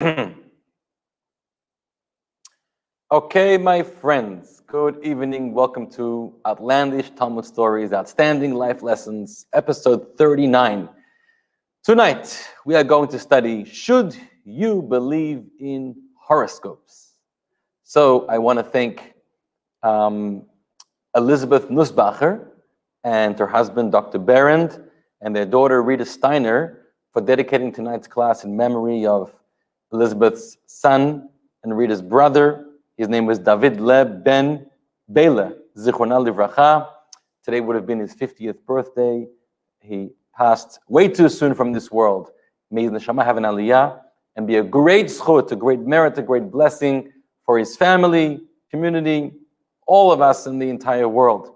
Okay, my friends, good evening. Welcome to Outlandish Talmud Stories, Outstanding Life Lessons, episode 39. Tonight, we are going to study, should you believe in horoscopes? So I want to thank Elizabeth Nussbacher and her husband, Dr. Berend, and their daughter, Rita Steiner, for dedicating tonight's class in memory of Elizabeth's son and Rita's brother. His name was David Leb Ben Bela, Zichronah Livracha. Today would have been his 50th birthday. He passed way too soon from this world. May his neshama have an aliyah and be a great zchut, a great merit, a great blessing for his family, community, all of us in the entire world.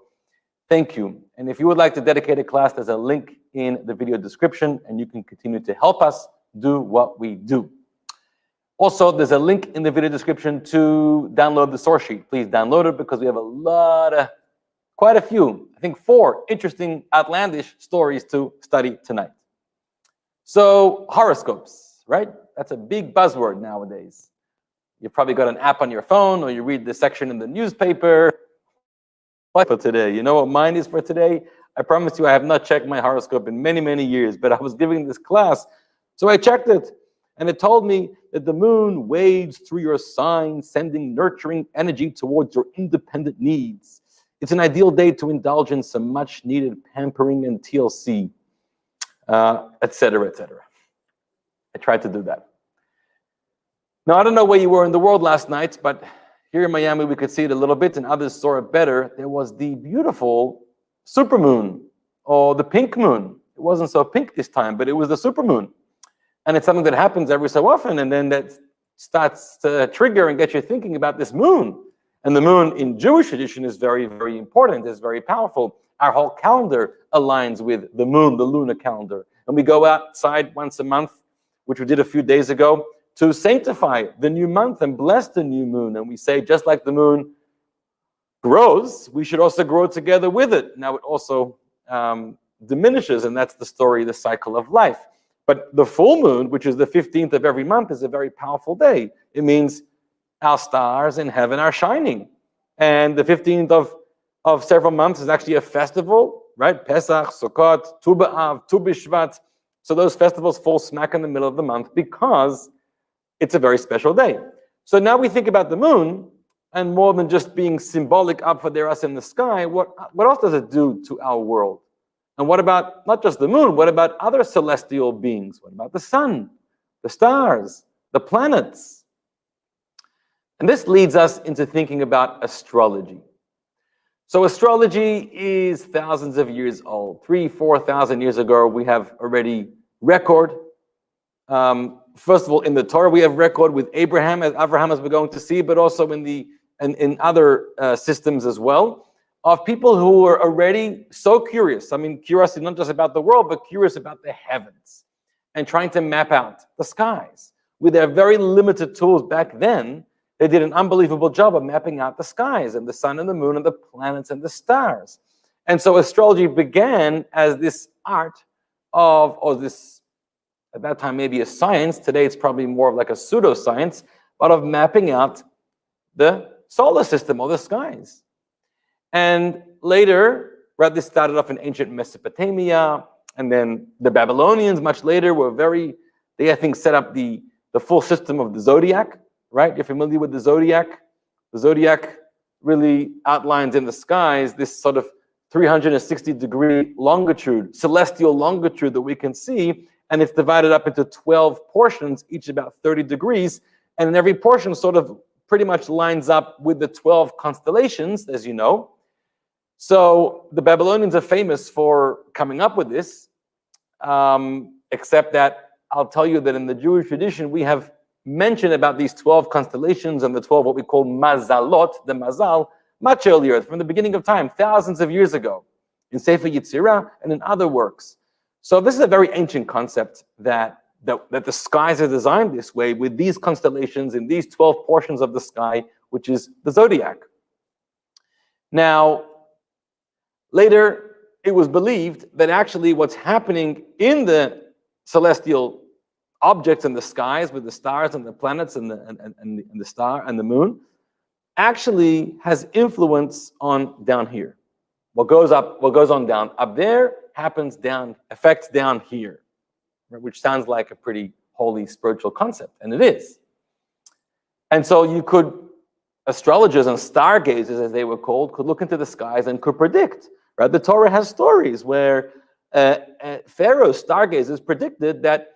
Thank you. And if you would like to dedicate a class, there's a link in the video description, and you can continue to help us do what we do. Also, there's a link in the video description to download the source sheet. Please download it because we have quite a few, I think 4 interesting outlandish stories to study tonight. So, horoscopes, right? That's a big buzzword nowadays. You've probably got an app on your phone, or you read the section in the newspaper. What for today? You know what mine is for today? I promise you I have not checked my horoscope in many, many years, but I was giving this class, so I checked it. And it told me that the moon wades through your sign, sending nurturing energy towards your independent needs. It's an ideal day to indulge in some much-needed pampering and TLC, etc., etc. I tried to do that. Now, I don't know where you were in the world last night, but here in Miami, we could see it a little bit, and others saw it better. There was the beautiful supermoon, or the pink moon. It wasn't so pink this time, but it was the supermoon. And it's something that happens every so often, and then that starts to trigger and get you thinking about this moon. And the moon in Jewish tradition is very, very important. It's very powerful. Our whole calendar aligns with the moon, the lunar calendar. And we go outside once a month, which we did a few days ago, to sanctify the new month and bless the new moon. And we say, just like the moon grows, we should also grow together with it. Now it also diminishes, and that's the story, the cycle of life. But the full moon, which is the 15th of every month, is a very powerful day. It means our stars in heaven are shining. And the 15th of several months is actually a festival, right? Pesach, Sukkot, Tu B'Av, Tu B'Shvat. So those festivals fall smack in the middle of the month because it's a very special day. So now we think about the moon, and more than just being symbolic up for there us in the sky, what else does it do to our world? And what about not just the moon, what about other celestial beings? What about the sun, the stars, the planets? And this leads us into thinking about astrology. So astrology is thousands of years old. 3,000-4,000 years ago, we have already record. First of all, in the Torah, we have record with Abraham, as we're going to see, but also in other systems as well, of people who were already so curious. I mean, curiosity not just about the world, but curious about the heavens and trying to map out the skies. With their very limited tools back then, they did an unbelievable job of mapping out the skies and the sun and the moon and the planets and the stars. And so astrology began as this art or this, at that time, maybe a science. Today, it's probably more of like a pseudoscience, but of mapping out the solar system or the skies. And later, right, this started off in ancient Mesopotamia, and then the Babylonians, much later, they, I think, set up the full system of the Zodiac, right? You're familiar with the Zodiac? The Zodiac really outlines in the skies this sort of 360-degree longitude, celestial longitude that we can see, and it's divided up into 12 portions, each about 30 degrees, and in every portion sort of pretty much lines up with the 12 constellations, as you know. So the Babylonians are famous for coming up with this, except that I'll tell you that in the Jewish tradition, we have mentioned about these 12 constellations and the 12 what we call mazalot, the mazal, much earlier, from the beginning of time, thousands of years ago, in Sefer Yetzirah and in other works. So this is a very ancient concept that the skies are designed this way, with these constellations in these 12 portions of the sky, which is the Zodiac. Now, later, it was believed that actually what's happening in the celestial objects in the skies with the stars and the planets and the star and the moon actually has influence on down here. What goes up, what goes on down up there happens down, affects down here, right? Which sounds like a pretty holy spiritual concept, and it is. And so you could, astrologers and stargazers, as they were called, could look into the skies and could predict, right? The Torah has stories where Pharaoh's stargazers predicted that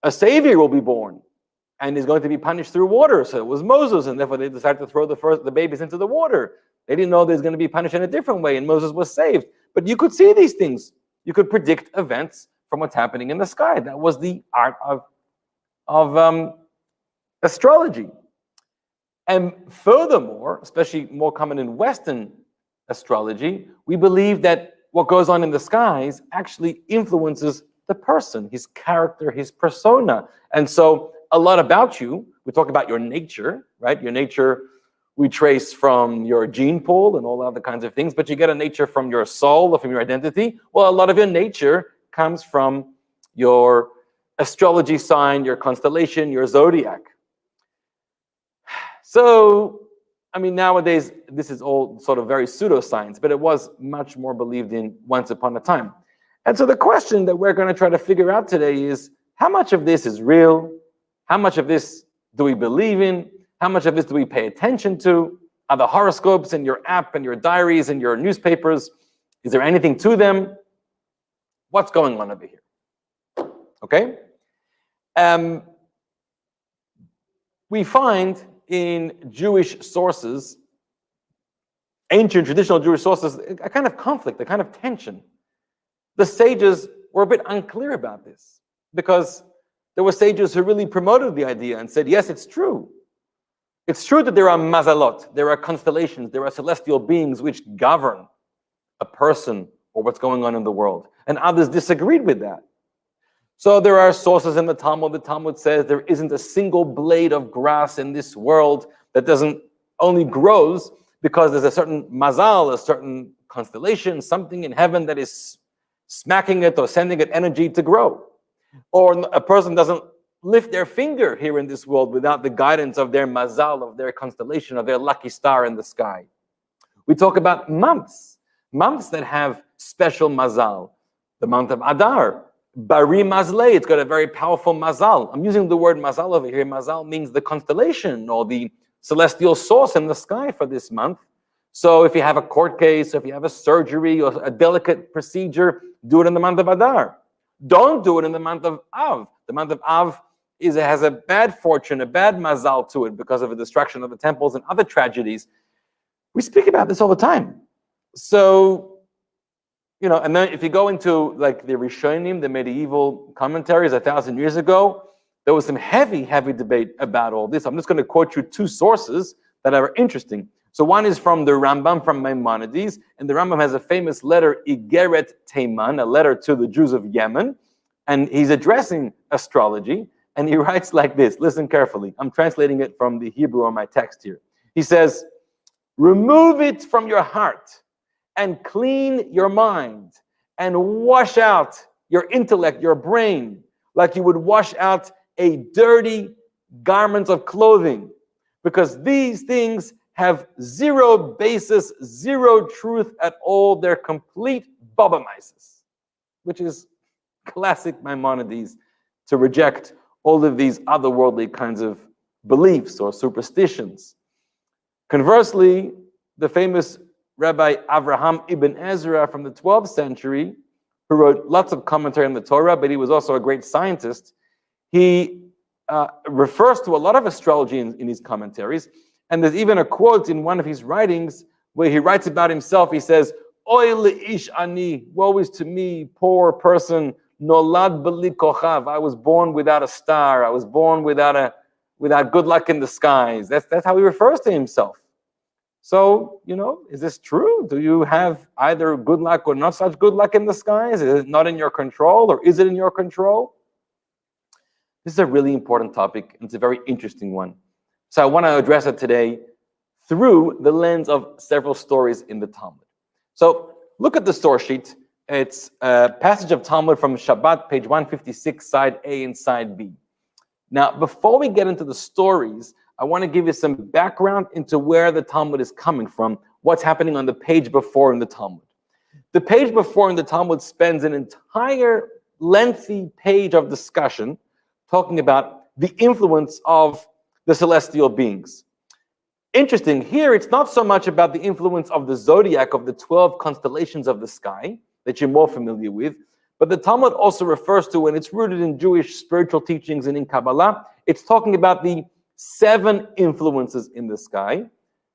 a savior will be born and is going to be punished through water. So it was Moses, and therefore they decided to throw the babies into the water. They didn't know they was going to be punished in a different way, and Moses was saved. But you could see these things. You could predict events from what's happening in the sky. That was the art of astrology. And furthermore, especially more common in Western astrology, we believe that what goes on in the skies actually influences the person, his character, his persona. And so a lot about you, we talk about your nature, right? Your nature we trace from your gene pool and all other kinds of things, but you get a nature from your soul or from your identity. Well, a lot of your nature comes from your astrology sign, your constellation, your zodiac. So, I mean, nowadays, this is all sort of very pseudoscience, but it was much more believed in once upon a time. And so the question that we're going to try to figure out today is, how much of this is real? How much of this do we believe in? How much of this do we pay attention to? Are the horoscopes in your app and your diaries and your newspapers, is there anything to them? What's going on over here? Okay? We find in Jewish sources, ancient traditional Jewish sources, a kind of conflict, a kind of tension. The sages were a bit unclear about this because there were sages who really promoted the idea and said, yes, it's true. It's true that there are mazalot, there are constellations, there are celestial beings which govern a person or what's going on in the world. And others disagreed with that. So there are sources in the Talmud. The Talmud says there isn't a single blade of grass in this world that doesn't only grows because there's a certain mazal, a certain constellation, something in heaven that is smacking it or sending it energy to grow. Or a person doesn't lift their finger here in this world without the guidance of their mazal, of their constellation, of their lucky star in the sky. We talk about months that have special mazal. The month of Adar, Bari Mazle, it's got a very powerful mazal. I'm using the word mazal over here. Mazal means the constellation or the celestial source in the sky for this month. So if you have a court case, if you have a surgery or a delicate procedure, do it in the month of Adar. Don't do it in the month of Av. The month of Av has a bad fortune, a bad mazal to it because of the destruction of the temples and other tragedies. We speak about this all the time. So, and then if you go into like the Rishonim, the medieval commentaries 1,000 years ago, there was some heavy debate about all this. I'm just going to quote you two sources that are interesting. So one is from the Rambam, from Maimonides, and the Rambam has a famous letter, Igeret Teiman, a letter to the Jews of Yemen, and he's addressing astrology, and he writes like this. Listen carefully. I'm translating it from the Hebrew on my text here. He says, remove it from your heart and clean your mind and wash out your intellect, your brain, like you would wash out a dirty garment of clothing, because these things have zero basis, zero truth at all. They're complete bobamaises, which is classic Maimonides, to reject all of these otherworldly kinds of beliefs or superstitions. Conversely, the famous Rabbi Avraham ibn Ezra from the 12th century, who wrote lots of commentary on the Torah, but he was also a great scientist, he refers to a lot of astrology in his commentaries. And there's even a quote in one of his writings where he writes about himself. He says, Oy le'ish ani, woe is to me, poor person, nolad b'li kochav. I was born without a star. I was born without good luck in the skies. That's how he refers to himself. So, is this true? Do you have either good luck or not such good luck in the skies? Is it not in your control, or is it in your control? This is a really important topic, and it's a very interesting one. So I want to address it today through the lens of several stories in the Talmud. So look at the source sheet. It's a passage of Talmud from Shabbat, page 156, side A and side B. Now, before we get into the stories, I want to give you some background into where the Talmud is coming from, what's happening on the page before in the Talmud. The page before in the Talmud spends an entire lengthy page of discussion talking about the influence of the celestial beings. Interesting, here it's not so much about the influence of the zodiac, of the 12 constellations of the sky that you're more familiar with, but the Talmud also refers to, and it's rooted in Jewish spiritual teachings and in Kabbalah, it's talking about the 7 influences in the sky.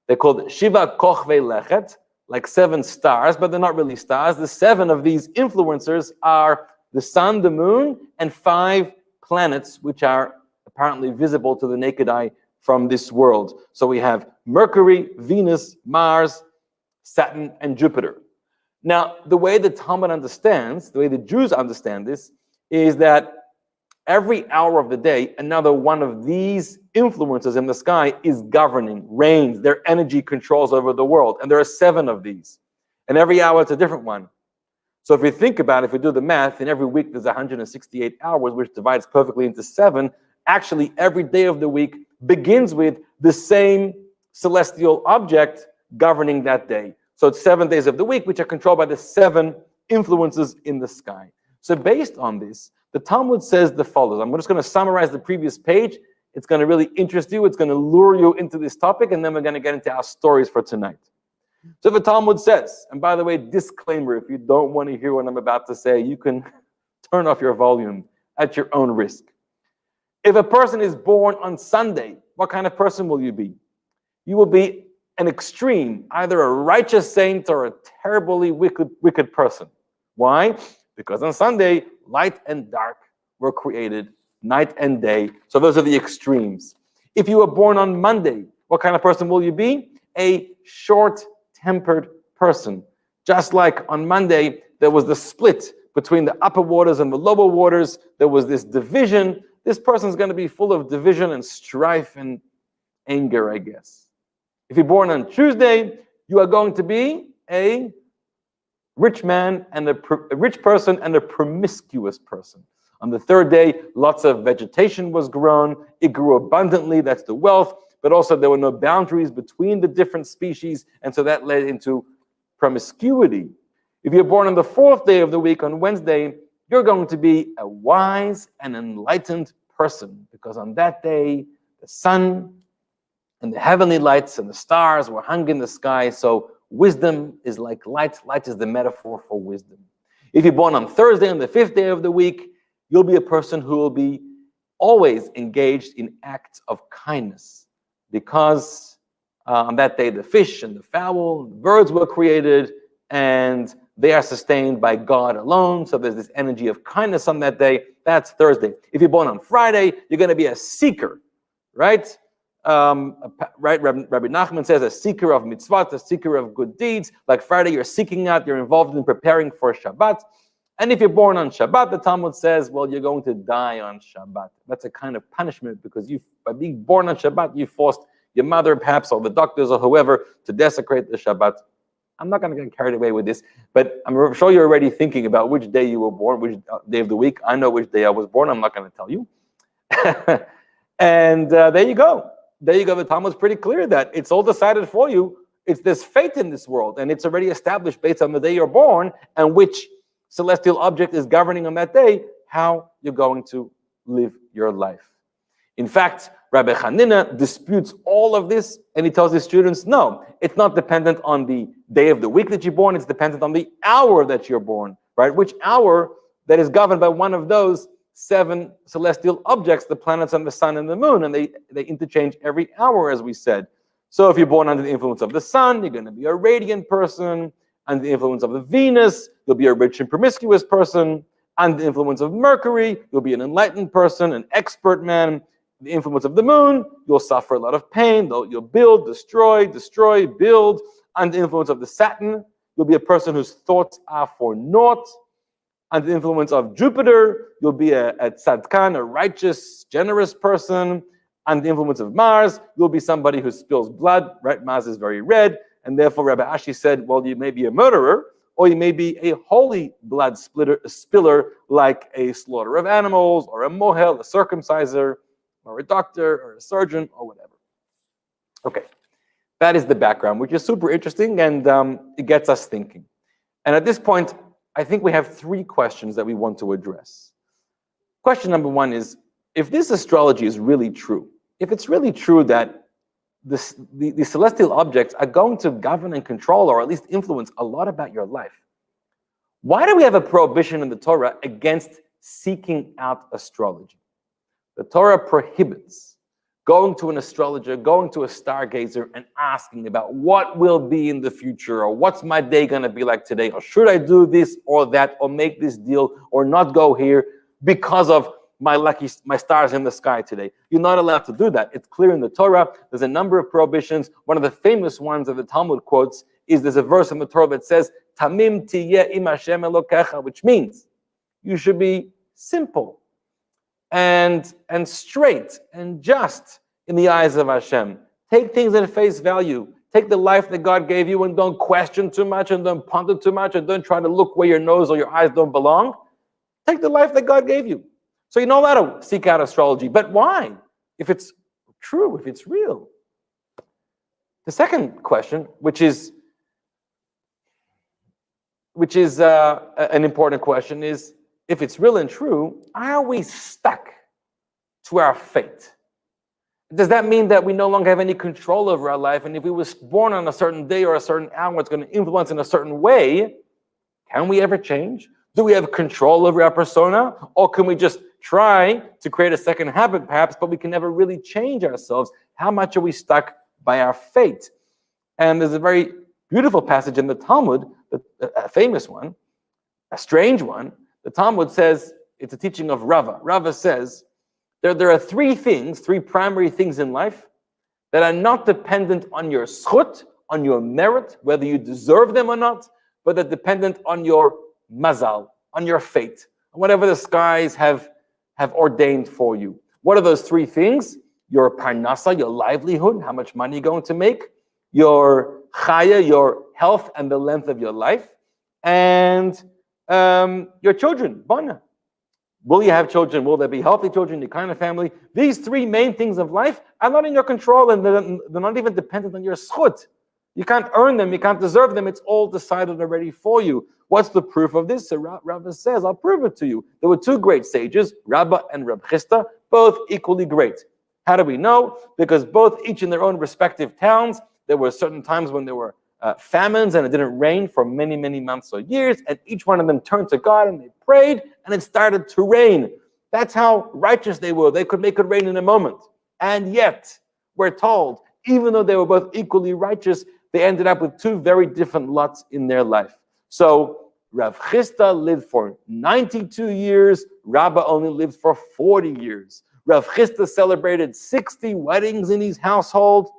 They're called Shiva Kochvei Lechet, like 7 stars, but they're not really stars. The 7 of these influencers are the sun, the moon, and 5 planets, which are apparently visible to the naked eye from this world. So we have Mercury, Venus, Mars, Saturn, and Jupiter. Now, the way the Talmud understands, the way the Jews understand this, is that every hour of the day, another one of these influences in the sky is governing, reigns, their energy controls over the world. And there are 7 of these. And every hour it's a different one. So if you think about it, if we do the math, in every week there's 168 hours, which divides perfectly into 7. Actually, every day of the week begins with the same celestial object governing that day. So it's 7 days of the week, which are controlled by the 7 influences in the sky. So based on this, the Talmud says the following. I'm just going to summarize the previous page. It's going to really interest you. It's going to lure you into this topic, and then we're going to get into our stories for tonight. So the Talmud says, and by the way, disclaimer, if you don't want to hear what I'm about to say, you can turn off your volume at your own risk. If a person is born on Sunday, what kind of person will you be? You will be an extreme, either a righteous saint or a terribly wicked person. Why? Because on Sunday, light and dark were created, night and day. So those are the extremes. If you were born on Monday, what kind of person will you be? A short-tempered person. Just like on Monday, there was the split between the upper waters and the lower waters. There was this division. This person's going to be full of division and strife and anger, I guess. If you're born on Tuesday, you are going to be a rich man and a rich person and a promiscuous person. On the 3rd day, lots of vegetation was grown. It grew abundantly. That's the wealth. But also there were no boundaries between the different species. And so that led into promiscuity. If you're born on the 4th day of the week, on Wednesday, you're going to be a wise and enlightened person, because on that day, the sun and the heavenly lights and the stars were hung in the sky. So wisdom is like light. Light is the metaphor for wisdom. If you're born on Thursday, on the 5th day of the week, you'll be a person who will be always engaged in acts of kindness, because on that day, the fish and the fowl, the birds were created, and they are sustained by God alone. So there's this energy of kindness on that day. That's Thursday. If you're born on Friday, you're going to be a seeker, right? Right? Rabbi Nachman says a seeker of mitzvot, a seeker of good deeds. Like Friday, you're seeking out, you're involved in preparing for Shabbat. And if you're born on Shabbat, the Talmud says, well, you're going to die on Shabbat. That's a kind of punishment, because by being born on Shabbat, you forced your mother, perhaps, or the doctors or whoever to desecrate the Shabbat. I'm not going to get carried away with this, but I'm sure you're already thinking about which day you were born, which day of the week. I know which day I was born. I'm not going to tell you. And there you go. There you go. The Talmud's pretty clear that it's all decided for you. There's fate in this world, and it's already established based on the day you're born and which celestial object is governing on that day, how you're going to live your life. In fact, Rabbi Hanina disputes all of this, and he tells his students, no, it's not dependent on the day of the week that you're born, it's dependent on the hour that you're born, right? Which hour that is governed by one of those 7 celestial objects, the planets and the sun and the moon, and they interchange every hour, as we said. So if you're born under the influence of the sun, you're going to be a radiant person. Under the influence of the Venus, you'll be a rich and promiscuous person. Under the influence of Mercury, you'll be an enlightened person, an expert man. The influence of the moon, you'll suffer a lot of pain. You'll build, destroy, build. Under the influence of the Saturn, you'll be a person whose thoughts are for naught. Under the influence of Jupiter, you'll be a tzadkan, a righteous, generous person. Under the influence of Mars, you'll be somebody who spills blood, right? Mars is very red. And therefore, Rabbi Ashi said, well, you may be a murderer, or you may be a holy blood spiller, like a slaughterer of animals, or a mohel, a circumciser, or a doctor or a surgeon or whatever. Okay, that is the background, which is super interesting, and it gets us thinking. And at this point, I think we have three questions that we want to address. Question number one is, if this astrology is really true, if it's really true that the celestial objects are going to govern and control, or at least influence a lot about your life, why do we have a prohibition in the Torah against seeking out astrology? The Torah prohibits going to an astrologer, going to a stargazer, and asking about what will be in the future, or what's my day going to be like today, or should I do this or that, or make this deal, or not go here because of my stars in the sky today. You're not allowed to do that. It's clear in the Torah. There's a number of prohibitions. One of the famous ones that the Talmud quotes is there's a verse in the Torah that says, Tamim tiyeh im Hashem Elokecha, which means you should be simple and straight and just in the eyes of Hashem. Take things at face value. Take the life that God gave you and don't question too much and don't ponder too much and don't try to look where your nose or your eyes don't belong. Take the life that God gave you. So you're not allowed to seek out astrology. But why? If it's true, if it's real. The second question, which is an important question, is if it's real and true, are we stuck to our fate? Does that mean that we no longer have any control over our life? And if we were born on a certain day or a certain hour, it's going to influence in a certain way? Can we ever change? Do we have control over our persona? Or can we just try to create a second habit, perhaps, but we can never really change ourselves? How much are we stuck by our fate? And there's a very beautiful passage in the Talmud, a famous one, a strange one. The Talmud says, it's a teaching of Rava. Rava says, there are three primary things in life that are not dependent on your schut, on your merit, whether you deserve them or not, but they're dependent on your mazal, on your fate, on whatever the skies have ordained for you. What are those three things? Your parnasa, your livelihood, how much money you're going to make, your chaya, your health and the length of your life, and your children, bana. Will you have children? Will there be healthy children, your kind of family? These three main things of life are not in your control, and they're not even dependent on your schut. You can't earn them, you can't deserve them, it's all decided already for you. What's the proof of this? So Rava says, I'll prove it to you. There were two great sages, Rabba and Reb Chisda, both equally great. How do we know? Because both, each in their own respective towns, there were certain times when there were famines and it didn't rain for many, many months or years, and each one of them turned to God and they prayed and it started to rain. That's how righteous they were. They could make it rain in a moment. And yet, we're told, even though they were both equally righteous, they ended up with two very different lots in their life. So Rav Chisda lived for 92 years, Rabba only lived for 40 years. Rav Chisda celebrated 60 weddings in his household,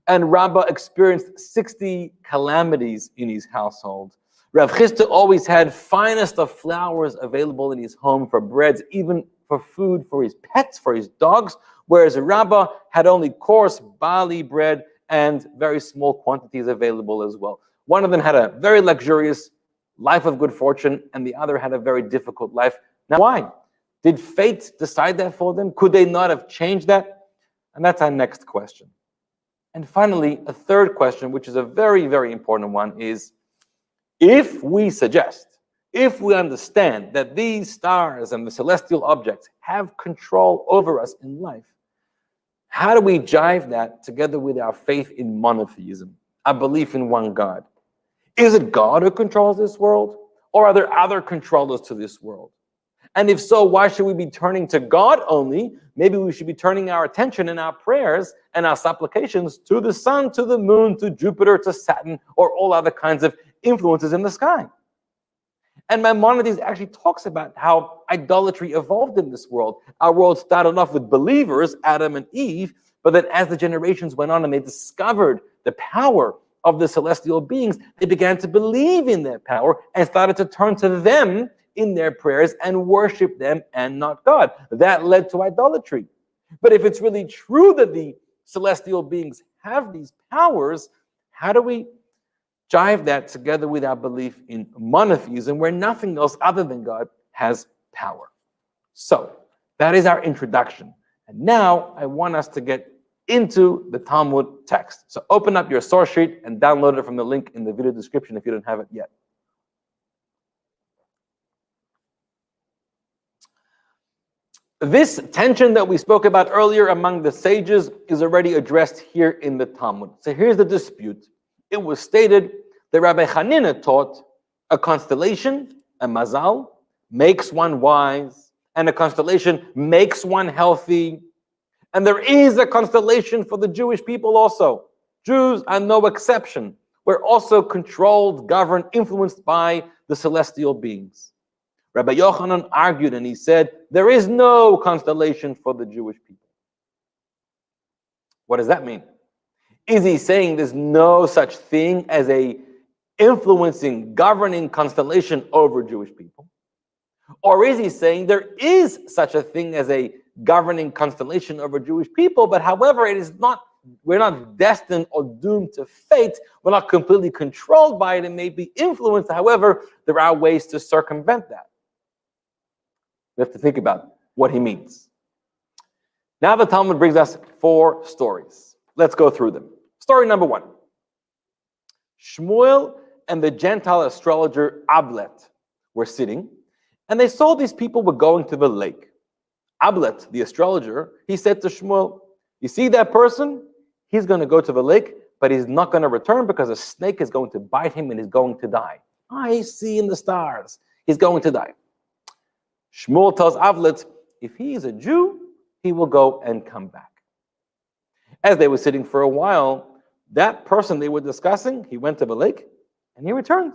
and Rabba experienced 60 calamities in his household. Rav Chisda always had finest of flowers available in his home for breads, even for food for his pets, for his dogs, whereas Rabba had only coarse barley bread and very small quantities available as well. One of them had a very luxurious life of good fortune, and the other had a very difficult life. Now, why? Did fate decide that for them? Could they not have changed that? And that's our next question. And finally, a third question, which is a very, very important one, is if we understand that these stars and the celestial objects have control over us in life, how do we jive that together with our faith in monotheism, our belief in one God? Is it God who controls this world, or are there other controllers to this world? And if so, why should we be turning to God only? Maybe we should be turning our attention and our prayers and our supplications to the sun, to the moon, to Jupiter, to Saturn, or all other kinds of influences in the sky. And Maimonides actually talks about how idolatry evolved in this world. Our world started off with believers, Adam and Eve, but then as the generations went on and they discovered the power of the celestial beings, they began to believe in their power and started to turn to them in their prayers and worship them and not God. That led to idolatry. But if it's really true that the celestial beings have these powers, how do we jive that together with our belief in monotheism, where nothing else other than God has power? So that is our introduction. And now I want us to get into the Talmud text. So open up your source sheet and download it from the link in the video description if you don't have it yet. This tension that we spoke about earlier among the sages is already addressed here in the Talmud. So here's the dispute. It was stated that Rabbi Hanina taught a constellation, a mazal, makes one wise, and a constellation makes one healthy. And there is a constellation for the Jewish people also. Jews are no exception. We're also controlled, governed, influenced by the celestial beings. Rabbi Yochanan argued and he said, there is no constellation for the Jewish people. What does that mean? Is he saying there's no such thing as a influencing, governing constellation over Jewish people? Or is he saying there is such a thing as a governing constellation over Jewish people, but however, we're not destined or doomed to fate. We're not completely controlled by it. It may be influenced. However, there are ways to circumvent that. We have to think about what he means. Now the Talmud brings us 4 stories. Let's go through them. Story number 1. Shmuel and the Gentile astrologer Ablet were sitting, and they saw these people were going to the lake. Ablet, the astrologer, he said to Shmuel, you see that person? He's going to go to the lake, but he's not going to return because a snake is going to bite him and he's going to die. I see in the stars. He's going to die. Shmuel tells Ablet, if he is a Jew, he will go and come back. As they were sitting for a while, that person they were discussing, he went to the lake and he returned.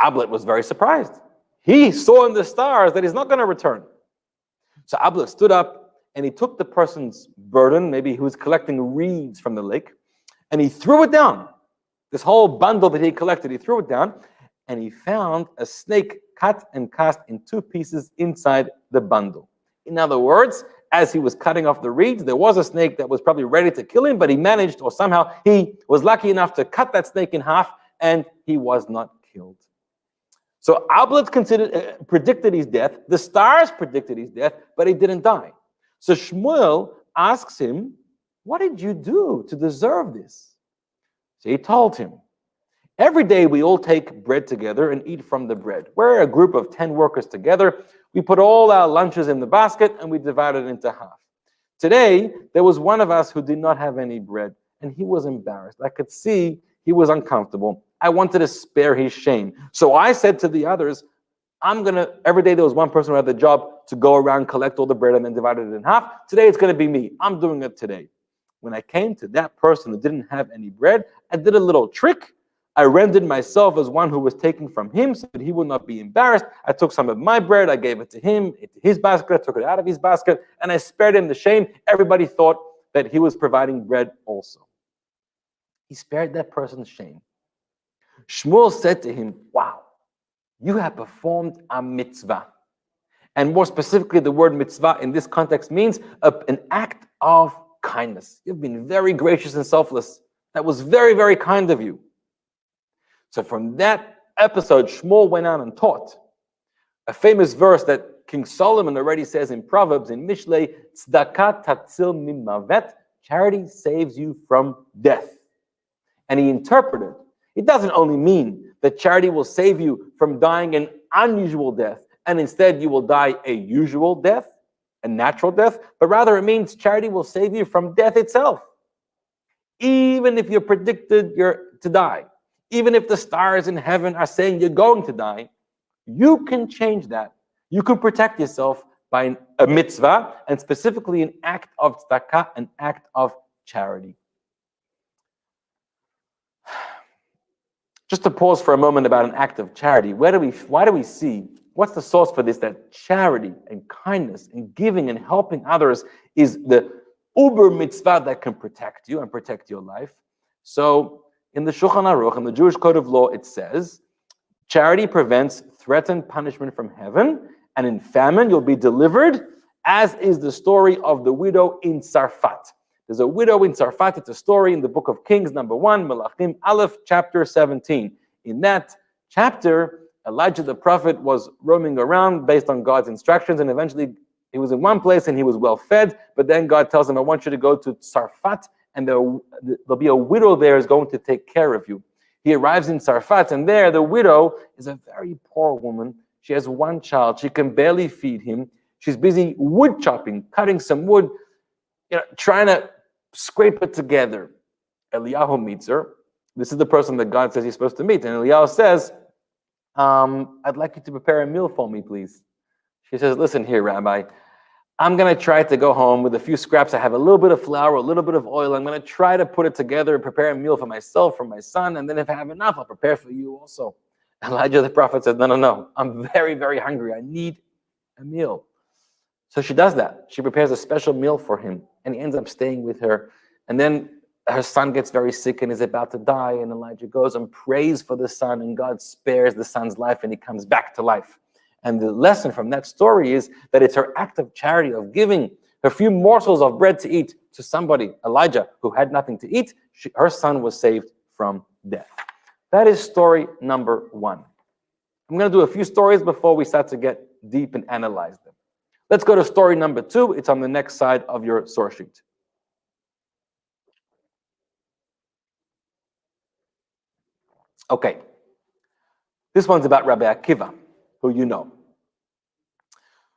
Ablet was very surprised. He saw in the stars that he's not going to return. So Ablet stood up and he took the person's burden, maybe he was collecting reeds from the lake, and he threw it down. This whole bundle that he collected, he threw it down, and he found a snake cut and cast in 2 pieces inside the bundle. In other words, as he was cutting off the reeds, there was a snake that was probably ready to kill him, but he managed, or somehow he was lucky enough to cut that snake in half, and he was not killed. So Ablet predicted his death. The stars predicted his death, but he didn't die. So Shmuel asks him, what did you do to deserve this? So he told him, every day we all take bread together and eat from the bread. We're a group of 10 workers together. We put all our lunches in the basket and we divide it into half. Today, there was one of us who did not have any bread and he was embarrassed. I could see he was uncomfortable. I wanted to spare his shame. So I said to the others, every day there was one person who had the job to go around, collect all the bread and then divide it in half. Today it's going to be me. I'm doing it today. When I came to that person who didn't have any bread, I did a little trick. I rendered myself as one who was taking from him so that he would not be embarrassed. I took some of my bread, I gave it to him, into his basket, I took it out of his basket, and I spared him the shame. Everybody thought that he was providing bread also. He spared that person's shame. Shmuel said to him, wow, you have performed a mitzvah. And more specifically, the word mitzvah in this context means an act of kindness. You've been very gracious and selfless. That was very, very kind of you. So from that episode, Shmuel went out and taught a famous verse that King Solomon already says in Proverbs, in Mishlei, tzedakah tatzil mimavet, charity saves you from death. And he interpreted, it doesn't only mean that charity will save you from dying an unusual death, and instead you will die a usual death, a natural death, but rather it means charity will save you from death itself. Even if you're predicted to die, even if the stars in heaven are saying you're going to die, you can change that. You can protect yourself by a mitzvah, and specifically an act of tzedakah, an act of charity. Just to pause for a moment about an act of charity, why do we see, what's the source for this, that charity and kindness and giving and helping others is the uber mitzvah that can protect you and protect your life? So in the Shulchan Aruch, in the Jewish Code of Law, it says, charity prevents threatened punishment from heaven, and in famine you'll be delivered, as is the story of the widow in Sarafat. There's a widow in Sarafat. It's a story in the book of Kings, number 1, Melachim Aleph, chapter 17. In that chapter, Elijah the prophet was roaming around based on God's instructions, and eventually He was in one place and he was well fed, but then God tells him, I want you to go to Sarafat, and there'll be a widow there who's going to take care of you. He arrives in Sarafat, and there the widow is a very poor woman. She has one child. She can barely feed him. She's busy wood chopping, cutting some wood, trying to scrape it together. Eliyahu meets her. This is the person that God says he's supposed to meet. And Eliyahu says, I'd like you to prepare a meal for me, please. She says, listen here, Rabbi. I'm going to try to go home with a few scraps. I have a little bit of flour, a little bit of oil. I'm going to try to put it together and prepare a meal for myself, for my son. And then if I have enough, I'll prepare for you also. Elijah the prophet says, no. I'm very, very hungry. I need a meal. So she does that. She prepares a special meal for him. And he ends up staying with her. And then her son gets very sick and is about to die. And Elijah goes and prays for the son. And God spares the son's life and he comes back to life. And the lesson from that story is that it's her act of charity, of giving her few morsels of bread to eat to somebody, Elijah, who had nothing to eat. Her son was saved from death. That is story number 1. I'm going to do a few stories before we start to get deep and analyze them. Let's go to story number 2. It's on the next side of your source sheet. Okay. This one's about Rabbi Akiva, who you know.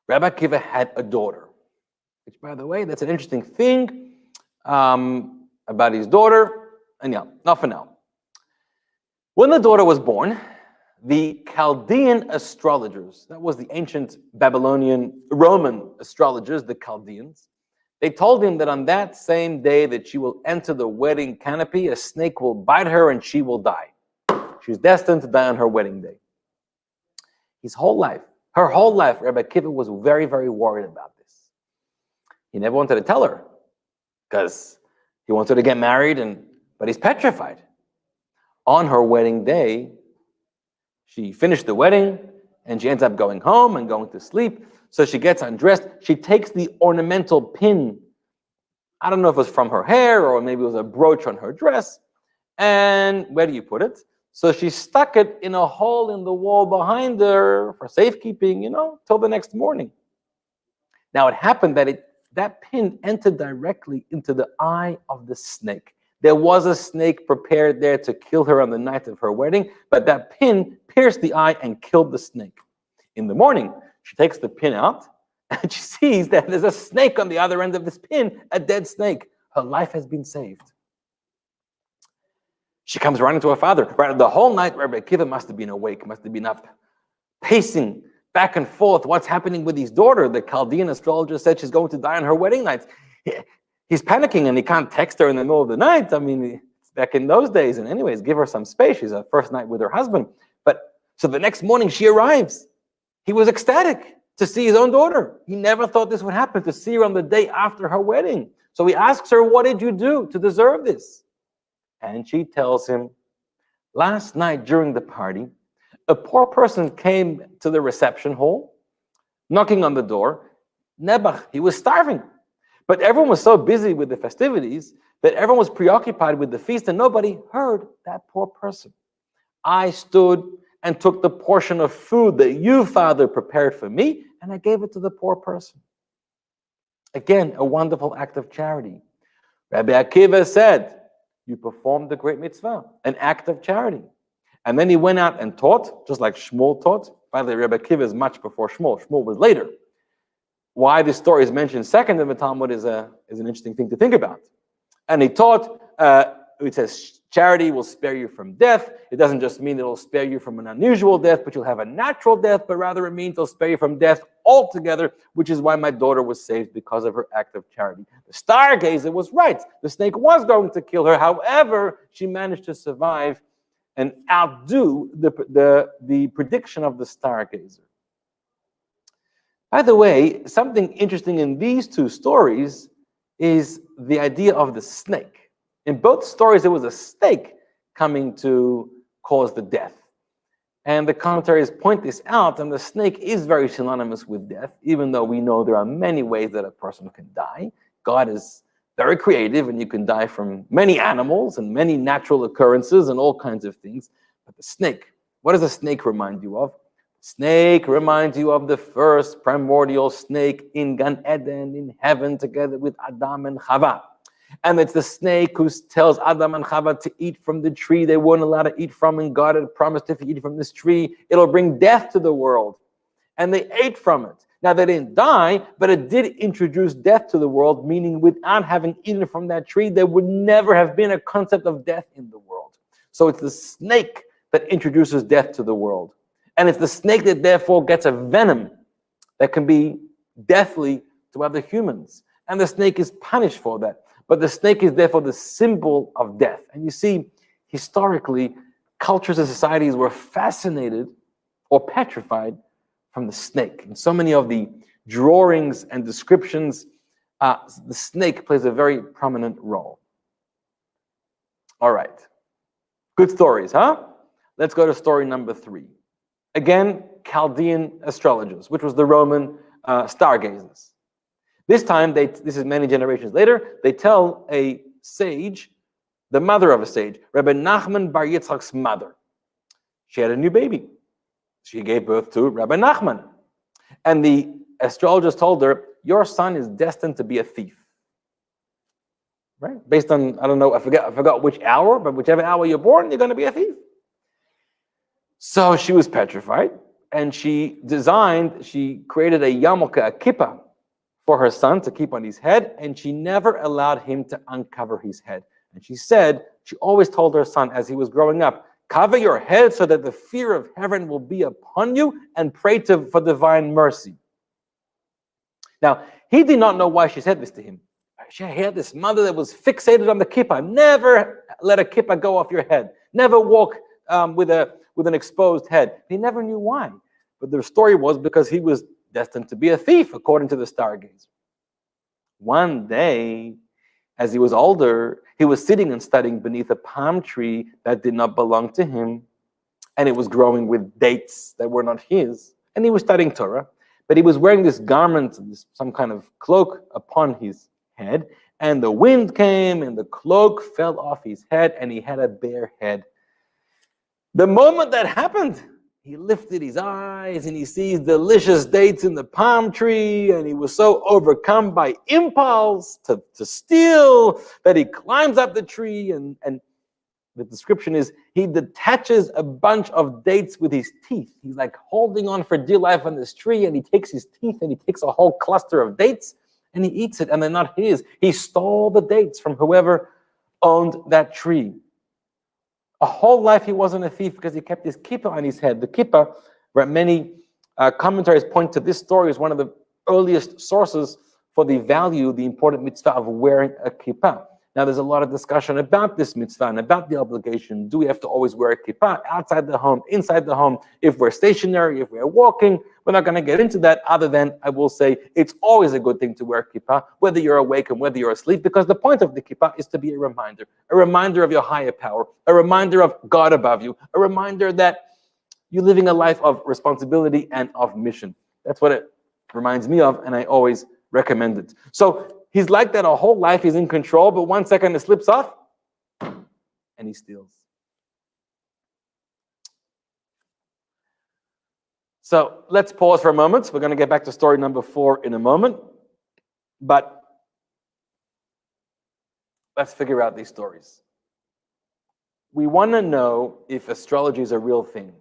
Rabbi Akiva had a daughter, which, by the way, that's an interesting thing about his daughter. And yeah, not for now. When the daughter was born, the Chaldean astrologers, that was the ancient Babylonian Roman astrologers, the Chaldeans, they told him that on that same day that she will enter the wedding canopy, a snake will bite her and she will die. She's destined to die on her wedding day. Her whole life, Rabbi Akiva was very, very worried about this. He never wanted to tell her because he wanted to get married, but he's petrified. On her wedding day, she finished the wedding and she ends up going home and going to sleep. So she gets undressed. She takes the ornamental pin. I don't know if it was from her hair or maybe it was a brooch on her dress. And where do you put it? So she stuck it in a hole in the wall behind her for safekeeping, till the next morning. Now it happened that pin entered directly into the eye of the snake. There was a snake prepared there to kill her on the night of her wedding, but that pin pierced the eye and killed the snake. In the morning, she takes the pin out and she sees that there's a snake on the other end of this pin, a dead snake. Her life has been saved. She comes running to her father. Right, the whole night, Rabbi Akiva must have been awake, must have been up, pacing back and forth. What's happening with his daughter? The Chaldean astrologer said she's going to die on her wedding night. He's panicking and he can't text her in the middle of the night. I mean, it's back in those days. And anyways, give her some space. She's her first night with her husband. So the next morning she arrives. He was ecstatic to see his own daughter. He never thought this would happen, to see her on the day after her wedding. So he asks her, what did you do to deserve this? And she tells him, last night during the party, a poor person came to the reception hall, knocking on the door. Nebuch, he was starving. But everyone was so busy with the festivities that everyone was preoccupied with the feast and nobody heard that poor person. I stood and took the portion of food that you, Father, prepared for me, and I gave it to the poor person. Again, a wonderful act of charity. Rabbi Akiva said, you performed the great mitzvah, an act of charity. And then he went out and taught, just like Shmuel taught. By the way, Rabbi Akiva is much before Shmuel. Shmuel was later. Why this story is mentioned second in the Talmud is an interesting thing to think about. And he taught, it says, charity will spare you from death. It doesn't just mean it'll spare you from an unusual death, but you'll have a natural death, but rather it means it'll spare you from death altogether, which is why my daughter was saved, because of her act of charity. The stargazer was right. The snake was going to kill her. However, she managed to survive and outdo the prediction of the stargazer. By the way, something interesting in these two stories is the idea of the snake. In both stories, there was a snake coming to cause the death. And the commentaries point this out, and the snake is very synonymous with death, even though we know there are many ways that a person can die. God is very creative, and you can die from many animals and many natural occurrences and all kinds of things. But the snake, what does a snake remind you of? Snake reminds you of the first primordial snake in Gan Eden, in heaven, together with Adam and Chava. And it's the snake who tells Adam and Chava to eat from the tree they weren't allowed to eat from, and God had promised if you eat from this tree, it'll bring death to the world. And they ate from it. Now, they didn't die, but it did introduce death to the world, meaning without having eaten from that tree, there would never have been a concept of death in the world. So it's the snake that introduces death to the world. And it's the snake that therefore gets a venom that can be deathly to other humans. And the snake is punished for that. But the snake is therefore the symbol of death. And you see, historically, cultures and societies were fascinated or petrified from the snake. In so many of the drawings and descriptions, the snake plays a very prominent role. All right. Good stories, huh? Let's go to story number 3. Again, Chaldean astrologers, which was the Roman stargazers. This time, this is many generations later, they tell a sage, the mother of a sage, Rabbi Nachman bar Yitzchak's mother. She had a new baby. She gave birth to Rabbi Nachman. And the astrologers told her, your son is destined to be a thief. Right? Based on, I don't know, I forgot which hour, but whichever hour you're born, you're going to be a thief. So she was petrified, and she created a yarmulke, a kippah, for her son to keep on his head, and she never allowed him to uncover his head. And she always told her son as he was growing up, cover your head so that the fear of heaven will be upon you, and pray for divine mercy. Now, he did not know why she said this to him. She had this mother that was fixated on the kippah. Never let a kippah go off your head. Never walk with an exposed head. He never knew why. But the story was because he was destined to be a thief, according to the stargazer. One day, as he was older, he was sitting and studying beneath a palm tree that did not belong to him, and it was growing with dates that were not his. And he was studying Torah, but he was wearing this garment, some kind of cloak upon his head, and the wind came, and the cloak fell off his head, and he had a bare head. The moment that happened, he lifted his eyes and he sees delicious dates in the palm tree, and he was so overcome by impulse to steal that he climbs up the tree, and the description is he detaches a bunch of dates with his teeth. He's like holding on for dear life on this tree, and he takes his teeth and he takes a whole cluster of dates and he eats it, and they're not his. He stole the dates from whoever owned that tree. A whole life he wasn't a thief because he kept his kippah on his head. The kippah, where many commentaries point to this story as one of the earliest sources for the important mitzvah of wearing a kippah. Now, there's a lot of discussion about this mitzvah and about the obligation. Do we have to always wear a kippah outside the home, inside the home? If we're stationary, if we're walking, we're not going to get into that, other than I will say it's always a good thing to wear a kippah, whether you're awake and whether you're asleep, because the point of the kippah is to be a reminder of your higher power, a reminder of God above you, a reminder that you're living a life of responsibility and of mission. That's what it reminds me of, and I always recommend it. So he's like that a whole life. He's in control, but 1 second it slips off and he steals. So let's pause for a moment. We're going to get back to story number 4 in a moment, but let's figure out these stories. We want to know if astrology is a real thing.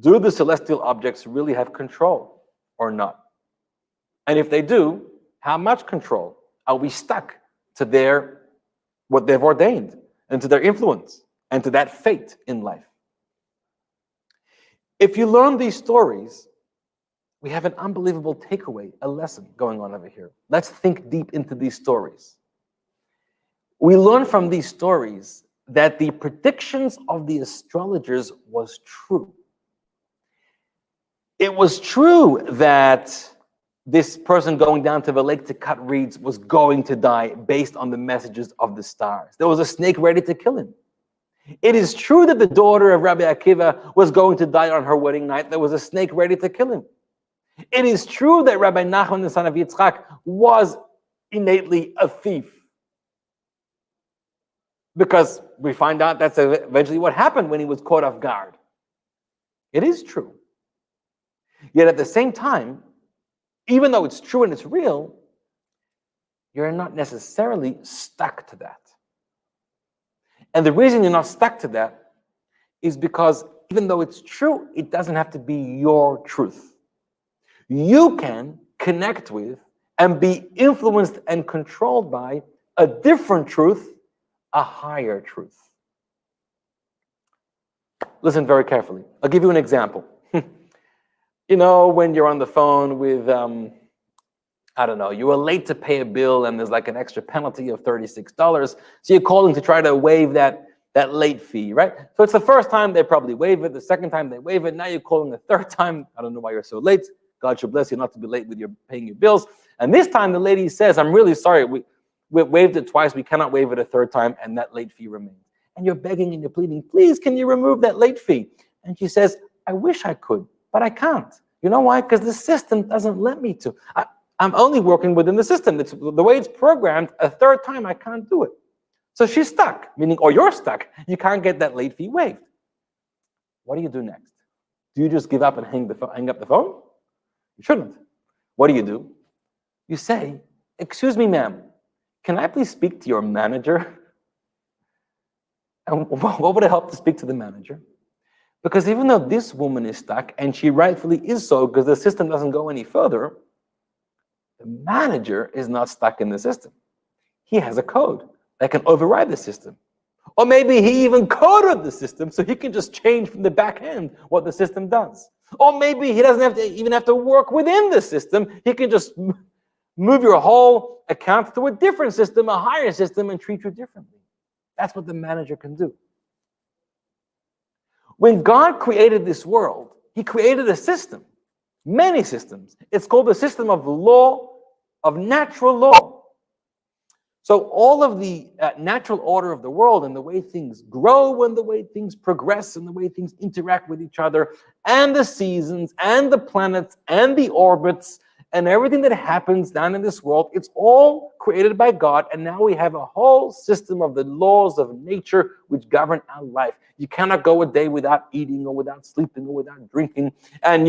Do the celestial objects really have control or not? And if they do, how much control? Are we stuck to what they've ordained, and to their influence, and to that fate in life? If you learn these stories, we have an unbelievable takeaway, a lesson going on over here. Let's think deep into these stories. We learn from these stories that the predictions of the astrologers was true. It was true that this person going down to the lake to cut reeds was going to die based on the messages of the stars. There was a snake ready to kill him. It is true that the daughter of Rabbi Akiva was going to die on her wedding night. There was a snake ready to kill him. It is true that Rabbi Nachman, the son of Yitzchak, was innately a thief, because we find out that's eventually what happened when he was caught off guard. It is true. Yet at the same time, even though it's true and it's real, you're not necessarily stuck to that. And the reason you're not stuck to that is because even though it's true, it doesn't have to be your truth. You can connect with and be influenced and controlled by a different truth, a higher truth. Listen very carefully. I'll give you an example. You know, when you're on the phone with, I don't know, you were late to pay a bill and there's like an extra penalty of $36. So you're calling to try to waive that late fee, right? So it's the first time they probably waive it. The second time they waive it. Now you're calling the third time. I don't know why you're so late. God should bless you not to be late with your paying your bills. And this time the lady says, I'm really sorry. We waived it twice. We cannot waive it a third time. And that late fee remains. And you're begging and you're pleading, please, can you remove that late fee? And she says, I wish I could, but I can't. You know why? Because the system doesn't let me to. I'm only working within the system. It's the way it's programmed. A third time, I can't do it. So she's stuck, meaning, or you're stuck. You can't get that late fee waived. What do you do next? Do you just give up and hang up the phone? You shouldn't. What do? You say, excuse me, ma'am, can I please speak to your manager? And what would it help to speak to the manager? Because even though this woman is stuck, and she rightfully is so because the system doesn't go any further, the manager is not stuck in the system. He has a code that can override the system. Or maybe he even coded the system so he can just change from the back end what the system does. Or maybe he doesn't even have to work within the system. He can just move your whole account to a different system, a higher system, and treat you differently. That's what the manager can do. When God created this world, he created a system, many systems. It's called the system of law, of natural law. So all of the natural order of the world and the way things grow and the way things progress and the way things interact with each other and the seasons and the planets and the orbits and everything that happens down in this world, it's all created by God. And now we have a whole system of the laws of nature which govern our life. You cannot go a day without eating or without sleeping or without drinking. And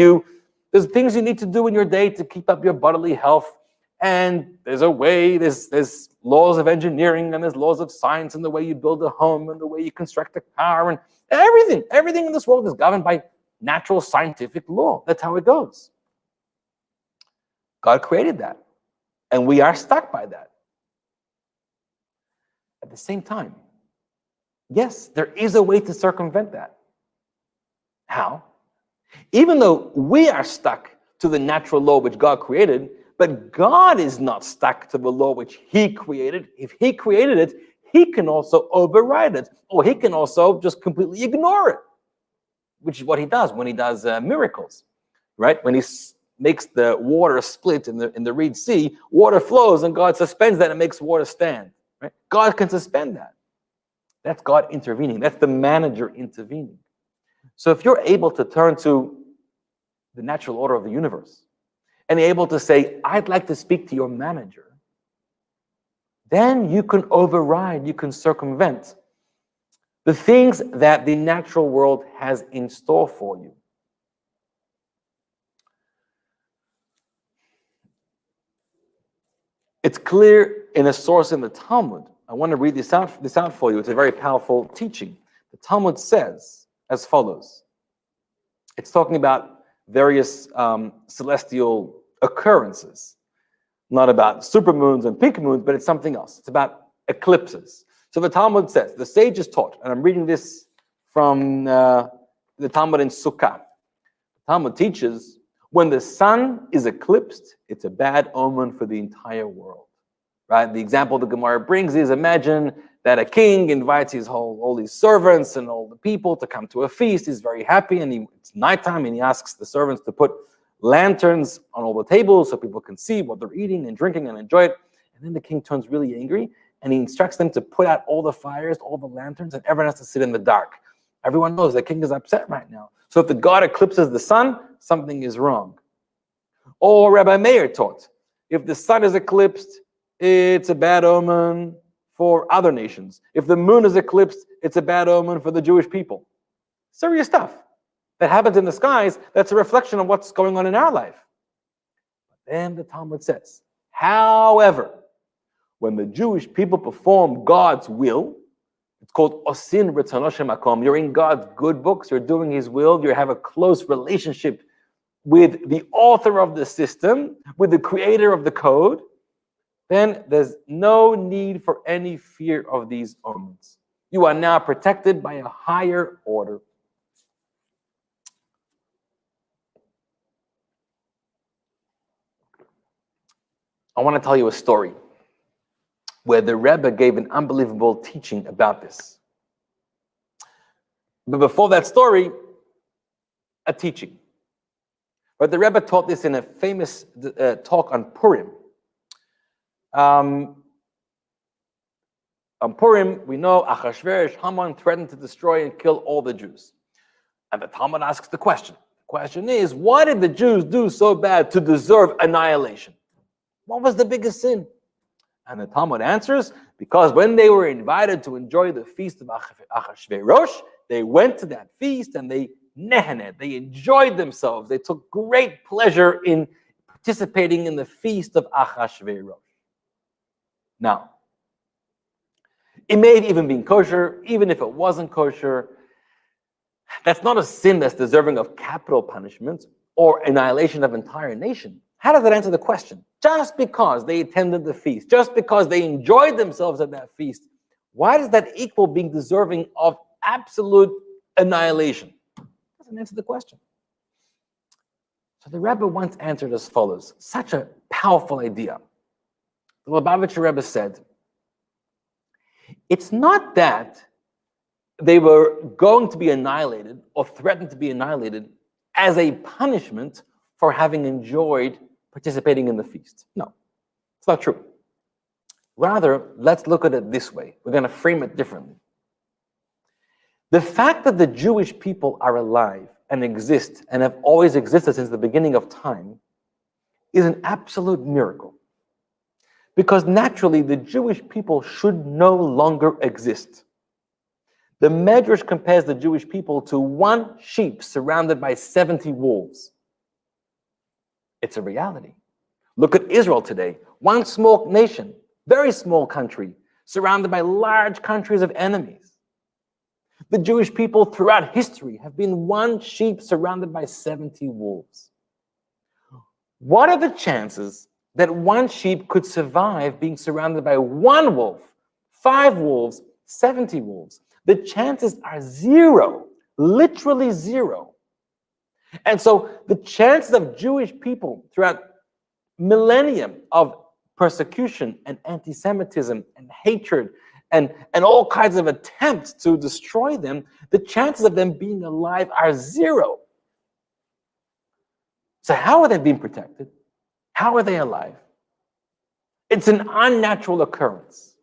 there's things you need to do in your day to keep up your bodily health. And there's laws of engineering and there's laws of science and the way you build a home and the way you construct a car and everything in this world is governed by natural scientific law. That's how it goes. God created that, and we are stuck by that. At the same time, yes, there is a way to circumvent that. How? Even though we are stuck to the natural law which God created, but God is not stuck to the law which he created. If he created it, he can also override it, or he can also just completely ignore it, which is what he does when he does miracles, right? When he makes the water split in the Red Sea, water flows and God suspends that and makes water stand. Right? God can suspend that. That's God intervening. That's the manager intervening. So if you're able to turn to the natural order of the universe and able to say, I'd like to speak to your manager, then you can override, you can circumvent the things that the natural world has in store for you. It's clear in a source in the Talmud. I want to read this out for you. It's a very powerful teaching. The Talmud says as follows. It's talking about various celestial occurrences. Not about supermoons and pink moons, but it's something else. It's about eclipses. So the Talmud says, the sages taught, and I'm reading this from the Talmud in Sukkah. The Talmud teaches, when the sun is eclipsed, it's a bad omen for the entire world, right? The example the Gemara brings is, imagine that a king invites all these servants and all the people to come to a feast. He's very happy, and it's nighttime, and he asks the servants to put lanterns on all the tables so people can see what they're eating and drinking and enjoy it. And then the king turns really angry, and he instructs them to put out all the fires, all the lanterns, and everyone has to sit in the dark. Everyone knows the king is upset right now. So if the god eclipses the sun, something is wrong. Or Rabbi Meir taught, if the sun is eclipsed, it's a bad omen for other nations. If the moon is eclipsed, it's a bad omen for the Jewish people. Serious stuff. that happens in the skies that's a reflection of what's going on in our life. Then the Talmud says, however, when the Jewish people perform God's will, it's called Osin Ritzon Hashem Makom. You're in God's good books, you're doing His will, you have a close relationship with the author of the system, with the creator of the code, then there's no need for any fear of these omens. You are now protected by a higher order. I want to tell you a story where the Rebbe gave an unbelievable teaching about this. But before that story, a teaching. But the Rebbe taught this in a famous talk on Purim. On Purim, we know Achashverosh, Haman threatened to destroy and kill all the Jews. And the Talmud asks the question. The question is, why did the Jews do so bad to deserve annihilation? What was the biggest sin? And the Talmud answers, because when they were invited to enjoy the feast of Achashverosh, they went to that feast and they enjoyed themselves. They took great pleasure in participating in the feast of Achashverosh. Now, it may have even been kosher, even if it wasn't kosher. That's not a sin that's deserving of capital punishment or annihilation of entire nation. How does that answer the question? Just because they attended the feast, just because they enjoyed themselves at that feast, why does that equal being deserving of absolute annihilation? Doesn't answer the question. So the Rebbe once answered as follows, such a powerful idea. The Lubavitcher Rebbe said, it's not that they were going to be annihilated or threatened to be annihilated as a punishment for having enjoyed participating in the feast. No, it's not true. Rather, let's look at it this way. We're going to frame it differently. The fact that the Jewish people are alive and exist and have always existed since the beginning of time is an absolute miracle. Because naturally, the Jewish people should no longer exist. The Medrash compares the Jewish people to one sheep surrounded by 70 wolves. It's a reality. Look at Israel today. One small nation, very small country, surrounded by large countries of enemies. The Jewish people throughout history have been one sheep surrounded by 70 wolves. What are the chances that one sheep could survive being surrounded by one wolf, 5 wolves, 70 wolves? The chances are zero, literally zero. And so the chances of Jewish people throughout millennium of persecution and anti-Semitism and hatred and all kinds of attempts to destroy them, the chances of them being alive are zero. So how are they being protected? How are they alive? It's an unnatural occurrence.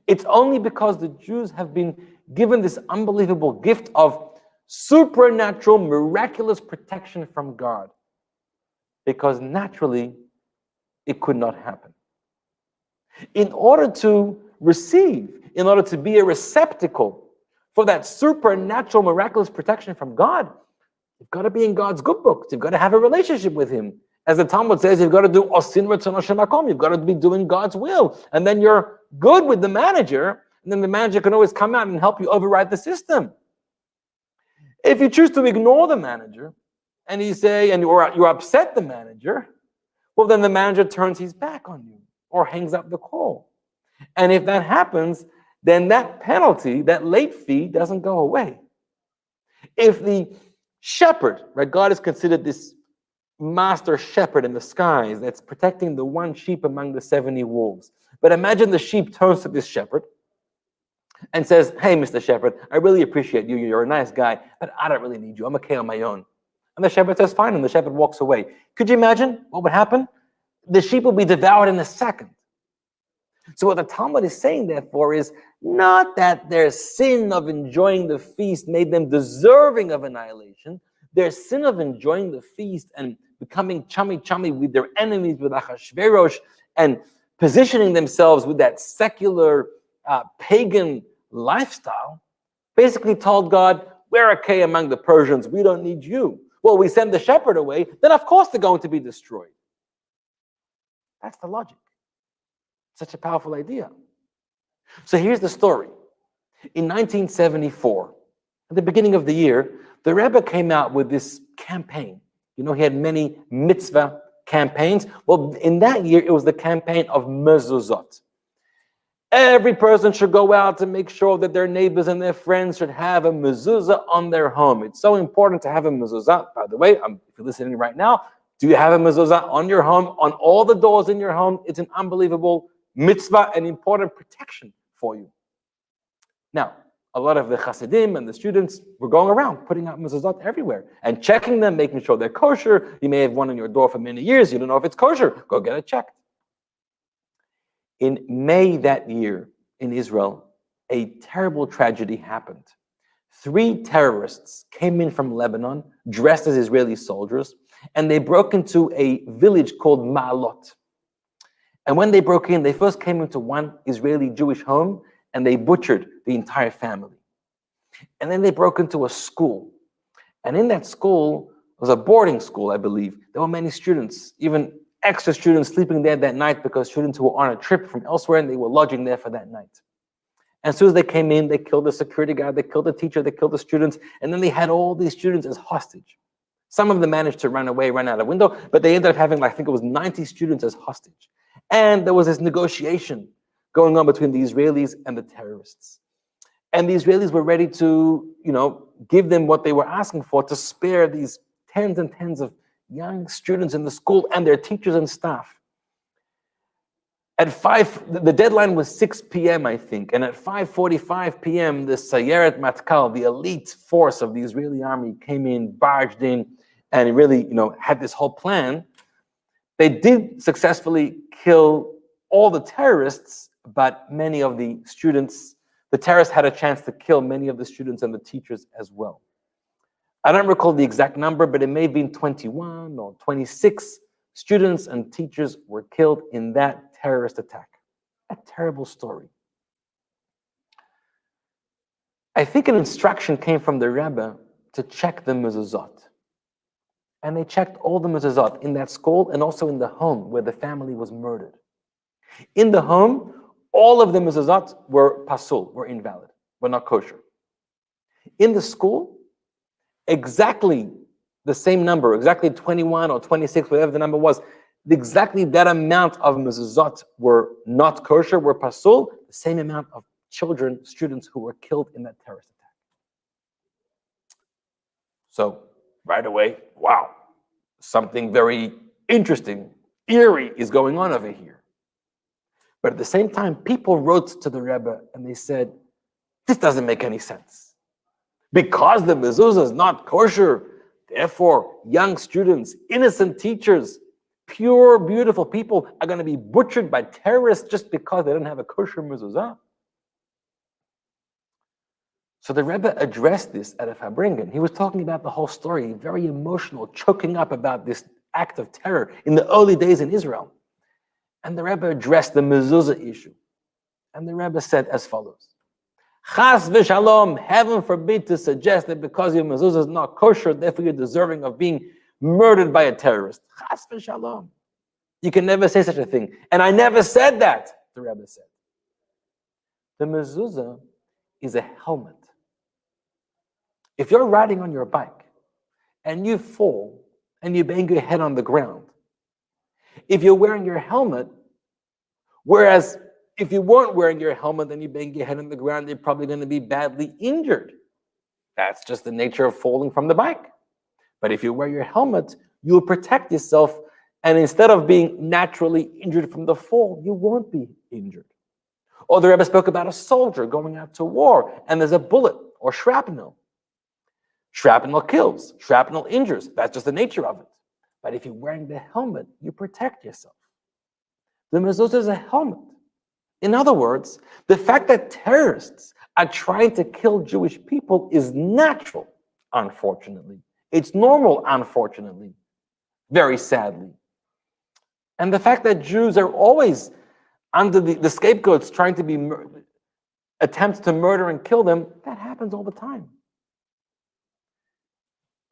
It's only because the Jews have been given this unbelievable gift of supernatural, miraculous protection from God, because naturally it could not happen. In order to receive, in order to be a receptacle for that supernatural, miraculous protection from God, you've got to be in God's good books. You've got to have a relationship with Him. As the Talmud says, you've got to do Osin Ritzon Hashem Makom. You've got to be doing God's will. And then you're good with the manager, and then the manager can always come out and help you override the system. If you choose to ignore the manager, and you're upset the manager, well, then the manager turns his back on you or hangs up the call. And if that happens, then that penalty, that late fee, doesn't go away. If the shepherd, right, God is considered this master shepherd in the skies that's protecting the one sheep among the 70 wolves. But imagine the sheep turns to this shepherd and says, hey, Mr. Shepherd, I really appreciate you. You're a nice guy, but I don't really need you. I'm okay on my own. And the shepherd says, fine, and the shepherd walks away. Could you imagine what would happen? The sheep will be devoured in a second. So what the Talmud is saying, therefore, is not that their sin of enjoying the feast made them deserving of annihilation. Their sin of enjoying the feast and becoming chummy with their enemies, with Achashverosh, and positioning themselves with that secular pagan lifestyle, basically told God, We're okay among the Persians. We don't need you. Well, we send the shepherd away, then of course they're going to be destroyed. That's the logic. Such a powerful idea. So here's the story. In 1974, at the beginning of the year, the Rebbe came out with this campaign. You know, he had many mitzvah campaigns. Well, in that year, it was the campaign of mezuzot. Every person should go out to make sure that their neighbors and their friends should have a mezuzah on their home. It's so important to have a mezuzah. By the way, if you're listening right now, do you have a mezuzah on your home, on all the doors in your home? It's an unbelievable mitzvah and important protection for you. Now, a lot of the Hasidim and the students were going around putting out mezuzot everywhere and checking them, making sure they're kosher. You may have one on your door for many years. You don't know if it's kosher. Go get it checked. In May that year in Israel, a terrible tragedy happened. 3 terrorists came in from Lebanon dressed as Israeli soldiers, and they broke into a village called Ma'alot. And when they broke in, they first came into one Israeli Jewish home and they butchered the entire family. And then they broke into a school. And in that school, it was a boarding school, I believe. There were many students, even extra students sleeping there that night because students who were on a trip from elsewhere and they were lodging there for that night. And as soon as they came in, they killed the security guard, they killed the teacher, they killed the students, and then they had all these students as hostage. Some of them managed to run away, run out a window, but they ended up having, I think it was 90 students as hostage. And there was this negotiation going on between the Israelis and the terrorists. And the Israelis were ready to, give them what they were asking for to spare these tens and tens of young students in the school and their teachers and staff. At 5, the deadline was 6 p.m., I think, and at 5:45 p.m., the Sayeret Matkal, the elite force of the Israeli army, came in, barged in, and really, had this whole plan. They did successfully kill all the terrorists, but many of the students, the terrorists had a chance to kill many of the students and the teachers as well. I don't recall the exact number, but it may have been 21 or 26 students and teachers were killed in that terrorist attack. A terrible story. I think an instruction came from the Rebbe to check the mezuzot. And they checked all the mezuzot in that school and also in the home where the family was murdered. In the home, all of the mezuzot were pasul, were invalid, were not kosher. In the school, exactly the same number, exactly 21 or 26, whatever the number was, exactly that amount of mezuzot were not kosher, were pasul, the same amount of children, students who were killed in that terrorist attack. So, right away, wow, something very interesting, eerie is going on over here. But at the same time, people wrote to the Rebbe and they said, this doesn't make any sense. Because the mezuzah is not kosher, therefore, young students, innocent teachers, pure, beautiful people are going to be butchered by terrorists just because they don't have a kosher mezuzah. So the Rebbe addressed this at a Fabringen. He was talking about the whole story, very emotional, choking up about this act of terror in the early days in Israel. And the Rebbe addressed the mezuzah issue. And the Rebbe said as follows: Chas v'shalom, heaven forbid to suggest that because your mezuzah is not kosher, therefore you're deserving of being murdered by a terrorist. Chas v'shalom. You can never say such a thing. And I never said that, the Rebbe said. The mezuzah is a helmet. If you're riding on your bike and you fall and you bang your head on the ground, if you're wearing your helmet, whereas if you weren't wearing your helmet and you bang your head on the ground, you're probably going to be badly injured. That's just the nature of falling from the bike. But if you wear your helmet, you'll protect yourself, and instead of being naturally injured from the fall, you won't be injured. Or the Rebbe spoke about a soldier going out to war, and there's a bullet or shrapnel. Shrapnel kills, shrapnel injures. That's just the nature of it. But if you're wearing the helmet, you protect yourself. The mezuzah is a helmet. In other words, the fact that terrorists are trying to kill Jewish people is natural, unfortunately. It's normal, unfortunately, very sadly. And the fact that Jews are always under the scapegoats trying to be attempts to murder and kill them, that happens all the time.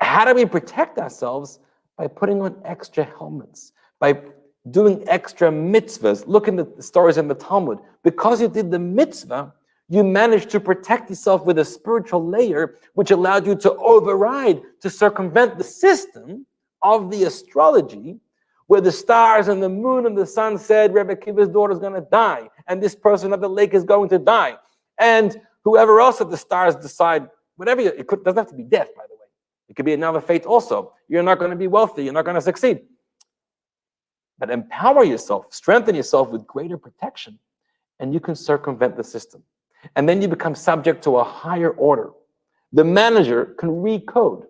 How do we protect ourselves? By putting on extra helmets, by doing extra mitzvahs. Look in the stories in the Talmud. Because you did the mitzvah, you managed to protect yourself with a spiritual layer, which allowed you to override, to circumvent the system of the astrology, where the stars and the moon and the sun said, Rabbi Akiva's daughter is going to die, and this person at the lake is going to die, and whoever else at the stars decide, whatever, doesn't have to be death, by the way. It could be another fate also. You're not going to be wealthy. You're not going to succeed. But empower yourself, strengthen yourself with greater protection, and you can circumvent the system. And then you become subject to a higher order. The manager can recode.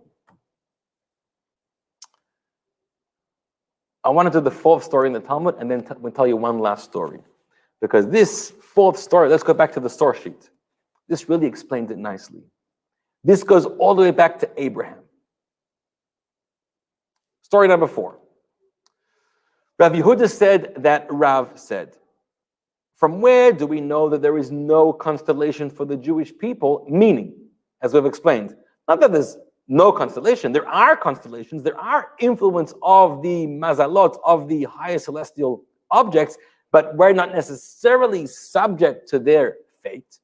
I want to do the fourth story in the Talmud, and then we'll tell you one last story. Because this fourth story, let's go back to the source sheet. This really explains it nicely. This goes all the way back to Abraham. Story number 4. Rav Yehuda said that Rav said, from where do we know that there is no constellation for the Jewish people? Meaning, as we've explained, not that there's no constellation. There are constellations. There are influence of the mazalot, of the higher celestial objects, but we're not necessarily subject to their fate.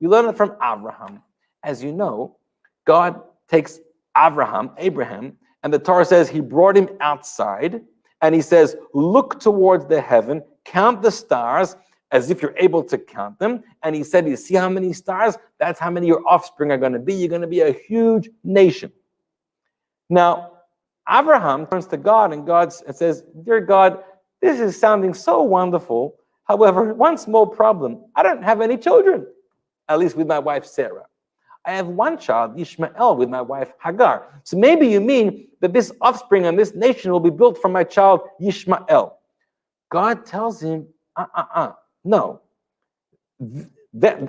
We learn it from Abraham. As you know, God takes Abraham, and the Torah says he brought him outside, and he says, look towards the heaven, count the stars, as if you're able to count them. And he said, you see how many stars? That's how many your offspring are going to be. You're going to be a huge nation. Now, Abraham turns to God, and God says, dear God, this is sounding so wonderful. However, one small problem. I don't have any children, at least with my wife, Sarah. I have one child, Ishmael, with my wife, Hagar. So maybe you mean that this offspring and this nation will be built from my child, Ishmael. God tells him, no.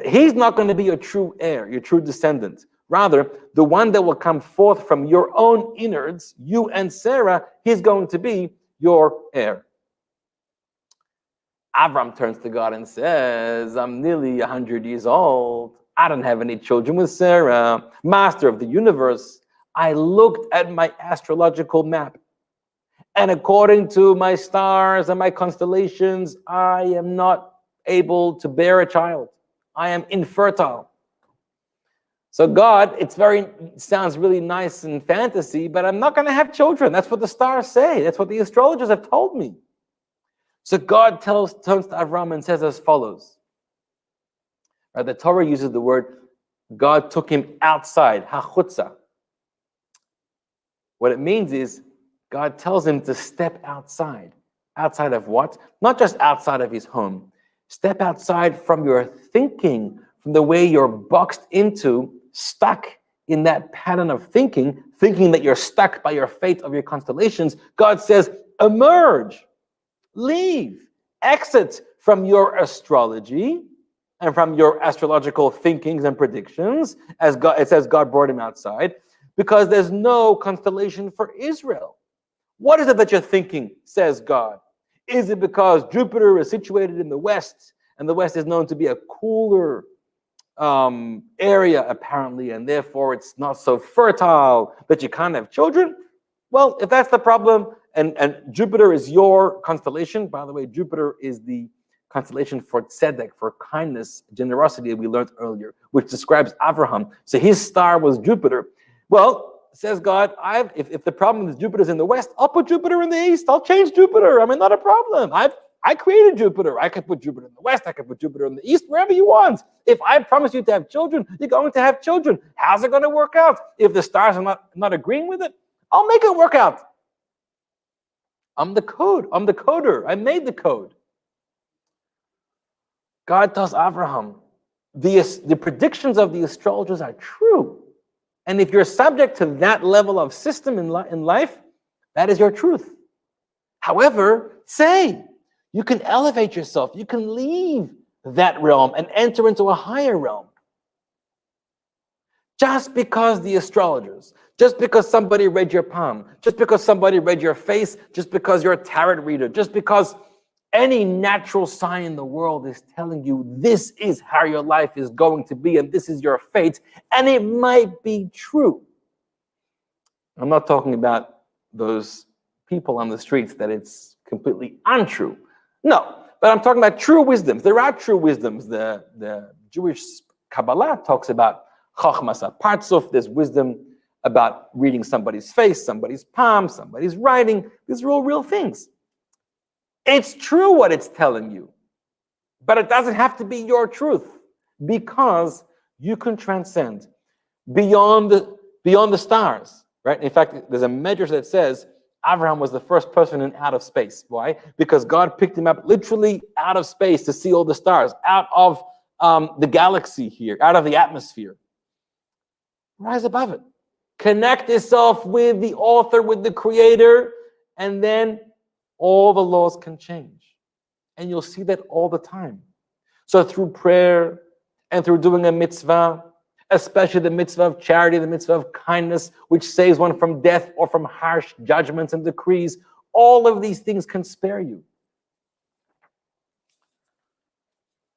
He's not going to be your true heir, your true descendant. Rather, the one that will come forth from your own innards, you and Sarah, he's going to be your heir. Avram turns to God and says, I'm nearly 100 years old. I don't have any children with Sarah, master of the universe. I looked at my astrological map, and according to my stars and my constellations, I am not able to bear a child. I am infertile. So God, it sounds really nice in fantasy, but I'm not going to have children. That's what the stars say. That's what the astrologers have told me. So God turns to Avram and says as follows. The Torah uses the word, God took him outside, hachutza. What it means is, God tells him to step outside. Outside of what? Not just outside of his home. Step outside from your thinking, from the way you're boxed into, stuck in that pattern of thinking that you're stuck by your fate of your constellations. God says, emerge, leave, exit from your astrology and from your astrological thinkings and predictions, as God, it says God brought him outside, because there's no constellation for Israel. What is it that you're thinking, says God? Is it because Jupiter is situated in the west, and the west is known to be a cooler area, apparently, and therefore it's not so fertile that you can't have children? Well, if that's the problem, and Jupiter is your constellation, by the way, Jupiter is the constellation for tzedek, for kindness, generosity, we learned earlier, which describes Abraham. So his star was Jupiter. Well, says God, if the problem is Jupiter's in the west, I'll put Jupiter in the east. I'll change Jupiter. I mean, not a problem. I created Jupiter. I could put Jupiter in the west. I could put Jupiter in the east, wherever you want. If I promise you to have children, you're going to have children. How's it going to work out? If the stars are not agreeing with it, I'll make it work out. I'm the code. I'm the coder. I made the code. God tells Abraham, the predictions of the astrologers are true. And if you're subject to that level of system in life, that is your truth. However, you can elevate yourself. You can leave that realm and enter into a higher realm. Just because the astrologers, just because somebody read your palm, just because somebody read your face, just because you're a tarot reader, just because any natural sign in the world is telling you this is how your life is going to be and this is your fate, and it might be true. I'm not talking about those people on the streets that it's completely untrue. No, but I'm talking about true wisdoms. There are true wisdoms. The Jewish Kabbalah talks about Chachmas HaPartzuf. There's wisdom about reading somebody's face, somebody's palm, somebody's writing. These are all real things. It's true what it's telling you, but it doesn't have to be your truth, because you can transcend beyond the stars, right? In fact, there's a medrash that says Abraham was the first person in outer space. Why? Because God picked him up literally out of space to see all the stars, out of the galaxy here, out of the atmosphere. Rise above it. Connect yourself with the author, with the creator, and then all the laws can change. And you'll see that all the time. So through prayer and through doing a mitzvah, especially the mitzvah of charity, the mitzvah of kindness, which saves one from death or from harsh judgments and decrees, all of these things can spare you.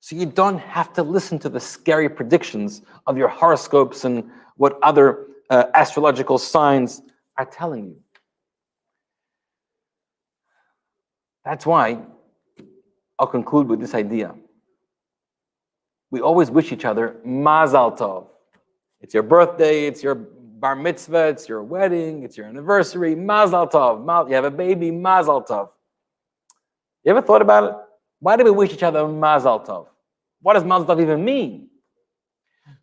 So you don't have to listen to the scary predictions of your horoscopes and what other astrological signs are telling you. That's why I'll conclude with this idea. We always wish each other mazal tov. It's your birthday, it's your bar mitzvah, it's your wedding, it's your anniversary, mazal tov. You have a baby, mazal tov. You ever thought about it? Why do we wish each other mazal tov? What does mazal tov even mean?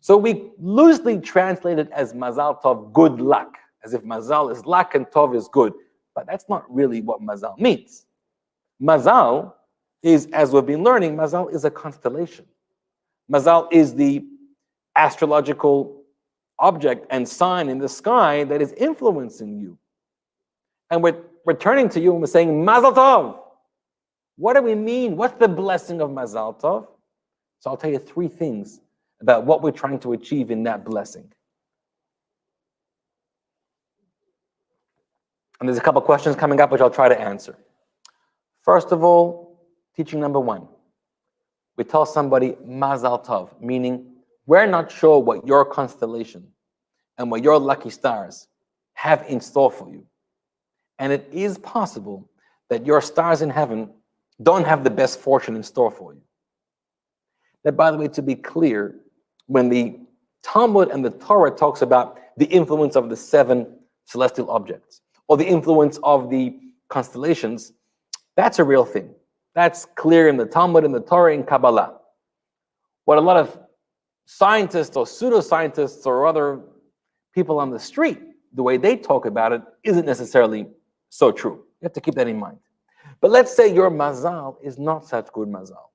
So we loosely translate it as mazal tov, good luck, as if mazal is luck and tov is good. But that's not really what mazal means. Mazal is, as we've been learning, mazal is a constellation. Mazal is the astrological object and sign in the sky that is influencing you. And we're turning to you and we're saying, mazal tov. What do we mean? What's the blessing of mazal tov? So I'll tell you three things about what we're trying to achieve in that blessing. And there's a couple questions coming up which I'll try to answer. First of all, teaching number one. We tell somebody mazal tov, meaning we're not sure what your constellation and what your lucky stars have in store for you. And it is possible that your stars in heaven don't have the best fortune in store for you. That, by the way, to be clear, when the Talmud and the Torah talks about the influence of the 7 celestial objects or the influence of the constellations, that's a real thing. That's clear in the Talmud and the Torah and Kabbalah. What a lot of scientists or pseudoscientists or other people on the street, the way they talk about it, isn't necessarily so true. You have to keep that in mind. But let's say your mazal is not such good mazal.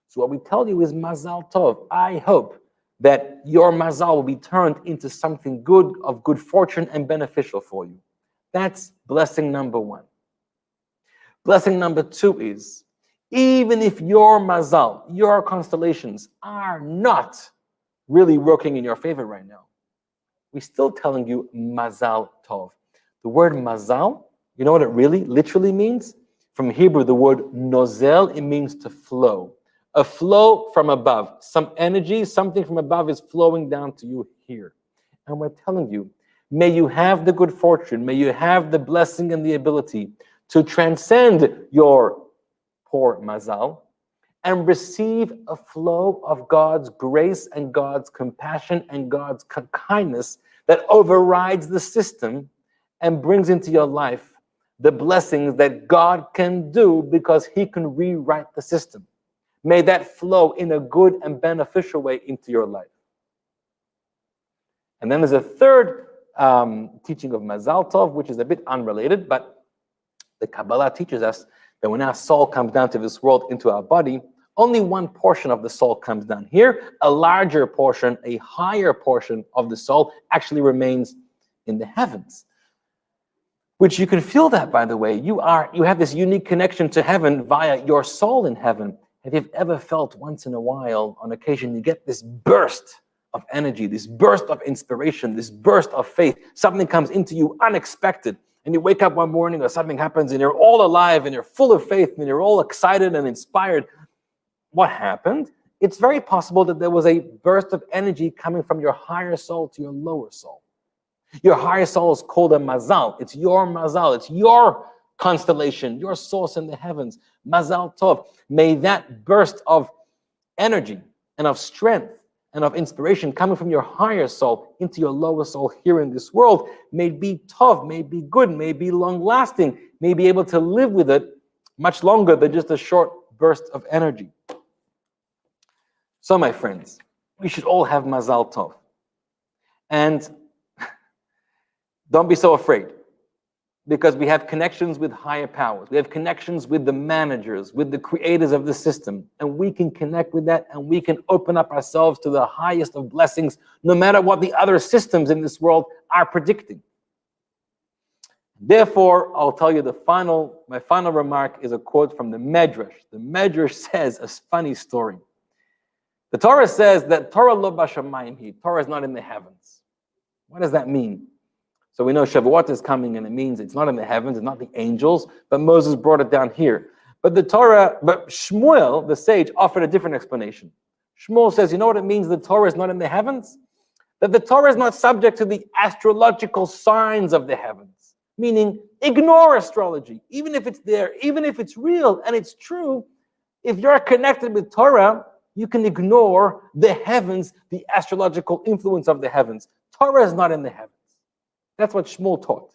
So what we tell you is mazal tov. I hope that your mazal will be turned into something good, of good fortune and beneficial for you. That's blessing number one. Blessing number two is, even if your mazal, your constellations are not really working in your favor right now, we're still telling you mazal tov. The word mazal, you know what it really, literally means? From Hebrew, the word nozel, it means to flow. A flow from above. Some energy, something from above is flowing down to you here. And we're telling you, may you have the good fortune, may you have the blessing and the ability to transcend your poor mazal and receive a flow of God's grace and God's compassion and God's kindness that overrides the system and brings into your life the blessings that God can do because he can rewrite the system. May that flow in a good and beneficial way into your life. And then there's a third teaching of mazal tov, which is a bit unrelated, but the Kabbalah teaches us that when our soul comes down to this world into our body, only one portion of the soul comes down here. A larger portion, a higher portion of the soul actually remains in the heavens. Which you can feel that, by the way. You have this unique connection to heaven via your soul in heaven. Have you ever felt once in a while, on occasion, you get this burst of energy, this burst of inspiration, this burst of faith. Something comes into you unexpected, and you wake up one morning or something happens and you're all alive and you're full of faith and you're all excited and inspired. What happened? It's very possible that there was a burst of energy coming from your higher soul to your lower soul. Your higher soul is called a mazal. It's your mazal. It's your constellation, your source in the heavens. Mazal tov. May that burst of energy and of strength and of inspiration coming from your higher soul into your lower soul here in this world may be tov, may be good, may be long-lasting, may be able to live with it much longer than just a short burst of energy. So, my friends, we should all have mazal tov. And don't be so afraid, because we have connections with higher powers. We have connections with the managers, with the creators of the system, and we can connect with that, and we can open up ourselves to the highest of blessings, no matter what the other systems in this world are predicting. Therefore, I'll tell you my final remark is a quote from the Medrash. The Medrash says a funny story. The Torah says that Torah lo b'shamayim, Torah is not in the heavens. What does that mean? So we know Shavuot is coming, and it means it's not in the heavens, it's not the angels, but Moses brought it down here. But Shmuel, the sage, offered a different explanation. Shmuel says, you know what it means the Torah is not in the heavens? That the Torah is not subject to the astrological signs of the heavens. Meaning, ignore astrology, even if it's there, even if it's real and it's true. If you're connected with Torah, you can ignore the heavens, the astrological influence of the heavens. Torah is not in the heavens. That's what Shmuel taught.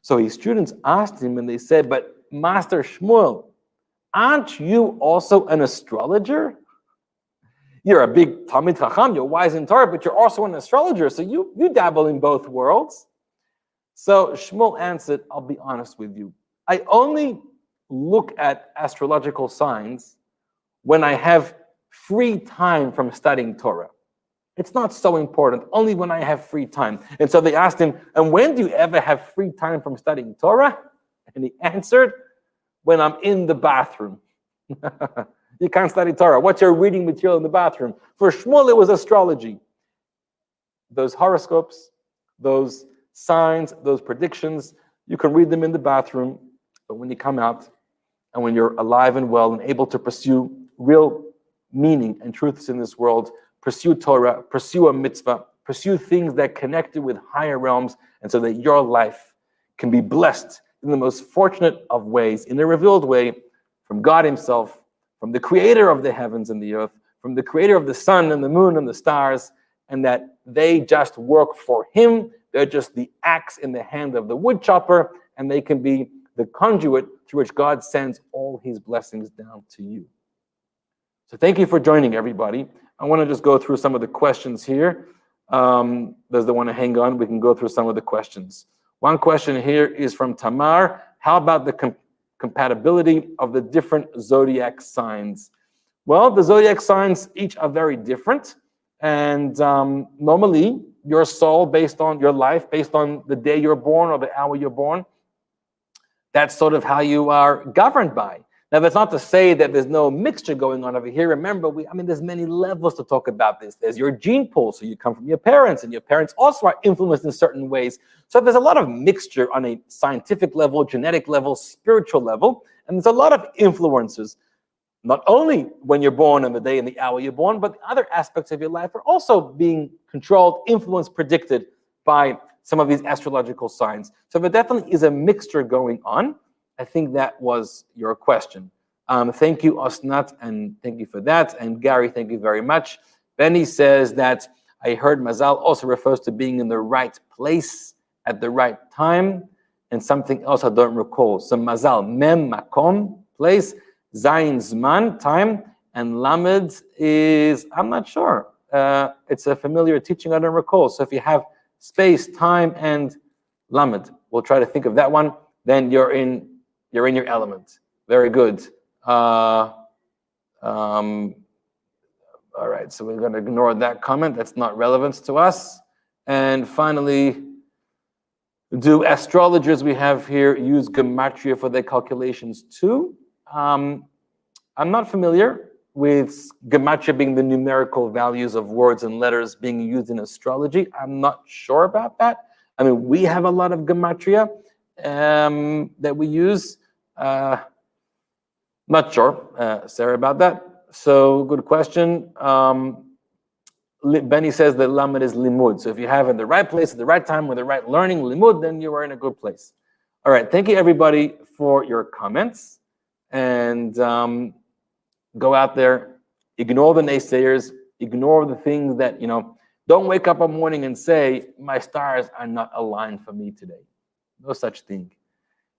So his students asked him, and they said, but Master Shmuel, aren't you also an astrologer? You're a big Talmid Chacham, you're wise in Torah, but you're also an astrologer, so you dabble in both worlds. So Shmuel answered, I'll be honest with you. I only look at astrological signs when I have free time from studying Torah. It's not so important, only when I have free time. And so they asked him, and when do you ever have free time from studying Torah? And he answered, when I'm in the bathroom. You can't study Torah. What's your reading material in the bathroom? For Shmuel, it was astrology. Those horoscopes, those signs, those predictions, you can read them in the bathroom, but when you come out and when you're alive and well and able to pursue real meaning and truths in this world, pursue Torah, pursue a mitzvah, pursue things that connect you with higher realms, and so that your life can be blessed in the most fortunate of ways, in a revealed way, from God himself, from the creator of the heavens and the earth, from the creator of the sun and the moon and the stars, and that they just work for him. They're just the axe in the hand of the wood chopper, and they can be the conduit through which God sends all his blessings down to you. So thank you for joining, everybody. I want to just go through some of the questions here. Those that want to hang on, we can go through some of the questions. One question here is from Tamar. How about the compatibility of the different zodiac signs? Well, the zodiac signs each are very different. And normally, your soul, based on your life, based on the day you're born or the hour you're born, that's sort of how you are governed by. Now, that's not to say that there's no mixture going on over here. Remember, there's many levels to talk about this. There's your gene pool, so you come from your parents, and your parents also are influenced in certain ways. So there's a lot of mixture on a scientific level, genetic level, spiritual level, and there's a lot of influences. Not only when you're born and the day and the hour you're born, but other aspects of your life are also being controlled, influenced, predicted by some of these astrological signs. So there definitely is a mixture going on. I think that was your question. Thank you, Osnat, and thank you for that. And Gary, thank you very much. Benny says that I heard mazal also refers to being in the right place at the right time, and something else I don't recall. So mazal, mem, makom, place, zayin, zman, time, and lamed is, I'm not sure. It's a familiar teaching I don't recall. So if you have space, time, and lamed, we'll try to think of that one. Then you're in your element. Very good. All right, so we're going to ignore that comment. That's not relevant to us. And finally, do astrologers we have here use gematria for their calculations too? I'm not familiar with gematria being the numerical values of words and letters being used in astrology. I'm not sure about that. We have a lot of gematria that we use. Not sure, Sarah, about that. So good question. Benny says that lamed is limud. So if you have it in the right place at the right time with the right learning, limud, then you are in a good place. All right, thank you everybody for your comments. And go out there, ignore the naysayers, ignore the things that, don't wake up one morning and say, my stars are not aligned for me today. No such thing.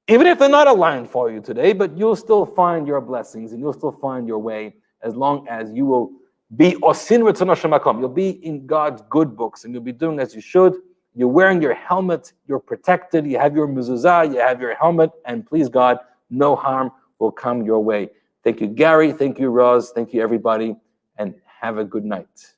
Even if they're not aligned for you today, but you'll still find your blessings and you'll still find your way as long as you will be osin r'tzon Hashem. You'll be in God's good books and you'll be doing as you should. You're wearing your helmet, you're protected, you have your mezuzah, you have your helmet, and please God, no harm will come your way. Thank you, Gary. Thank you, Roz. Thank you, everybody, and have a good night.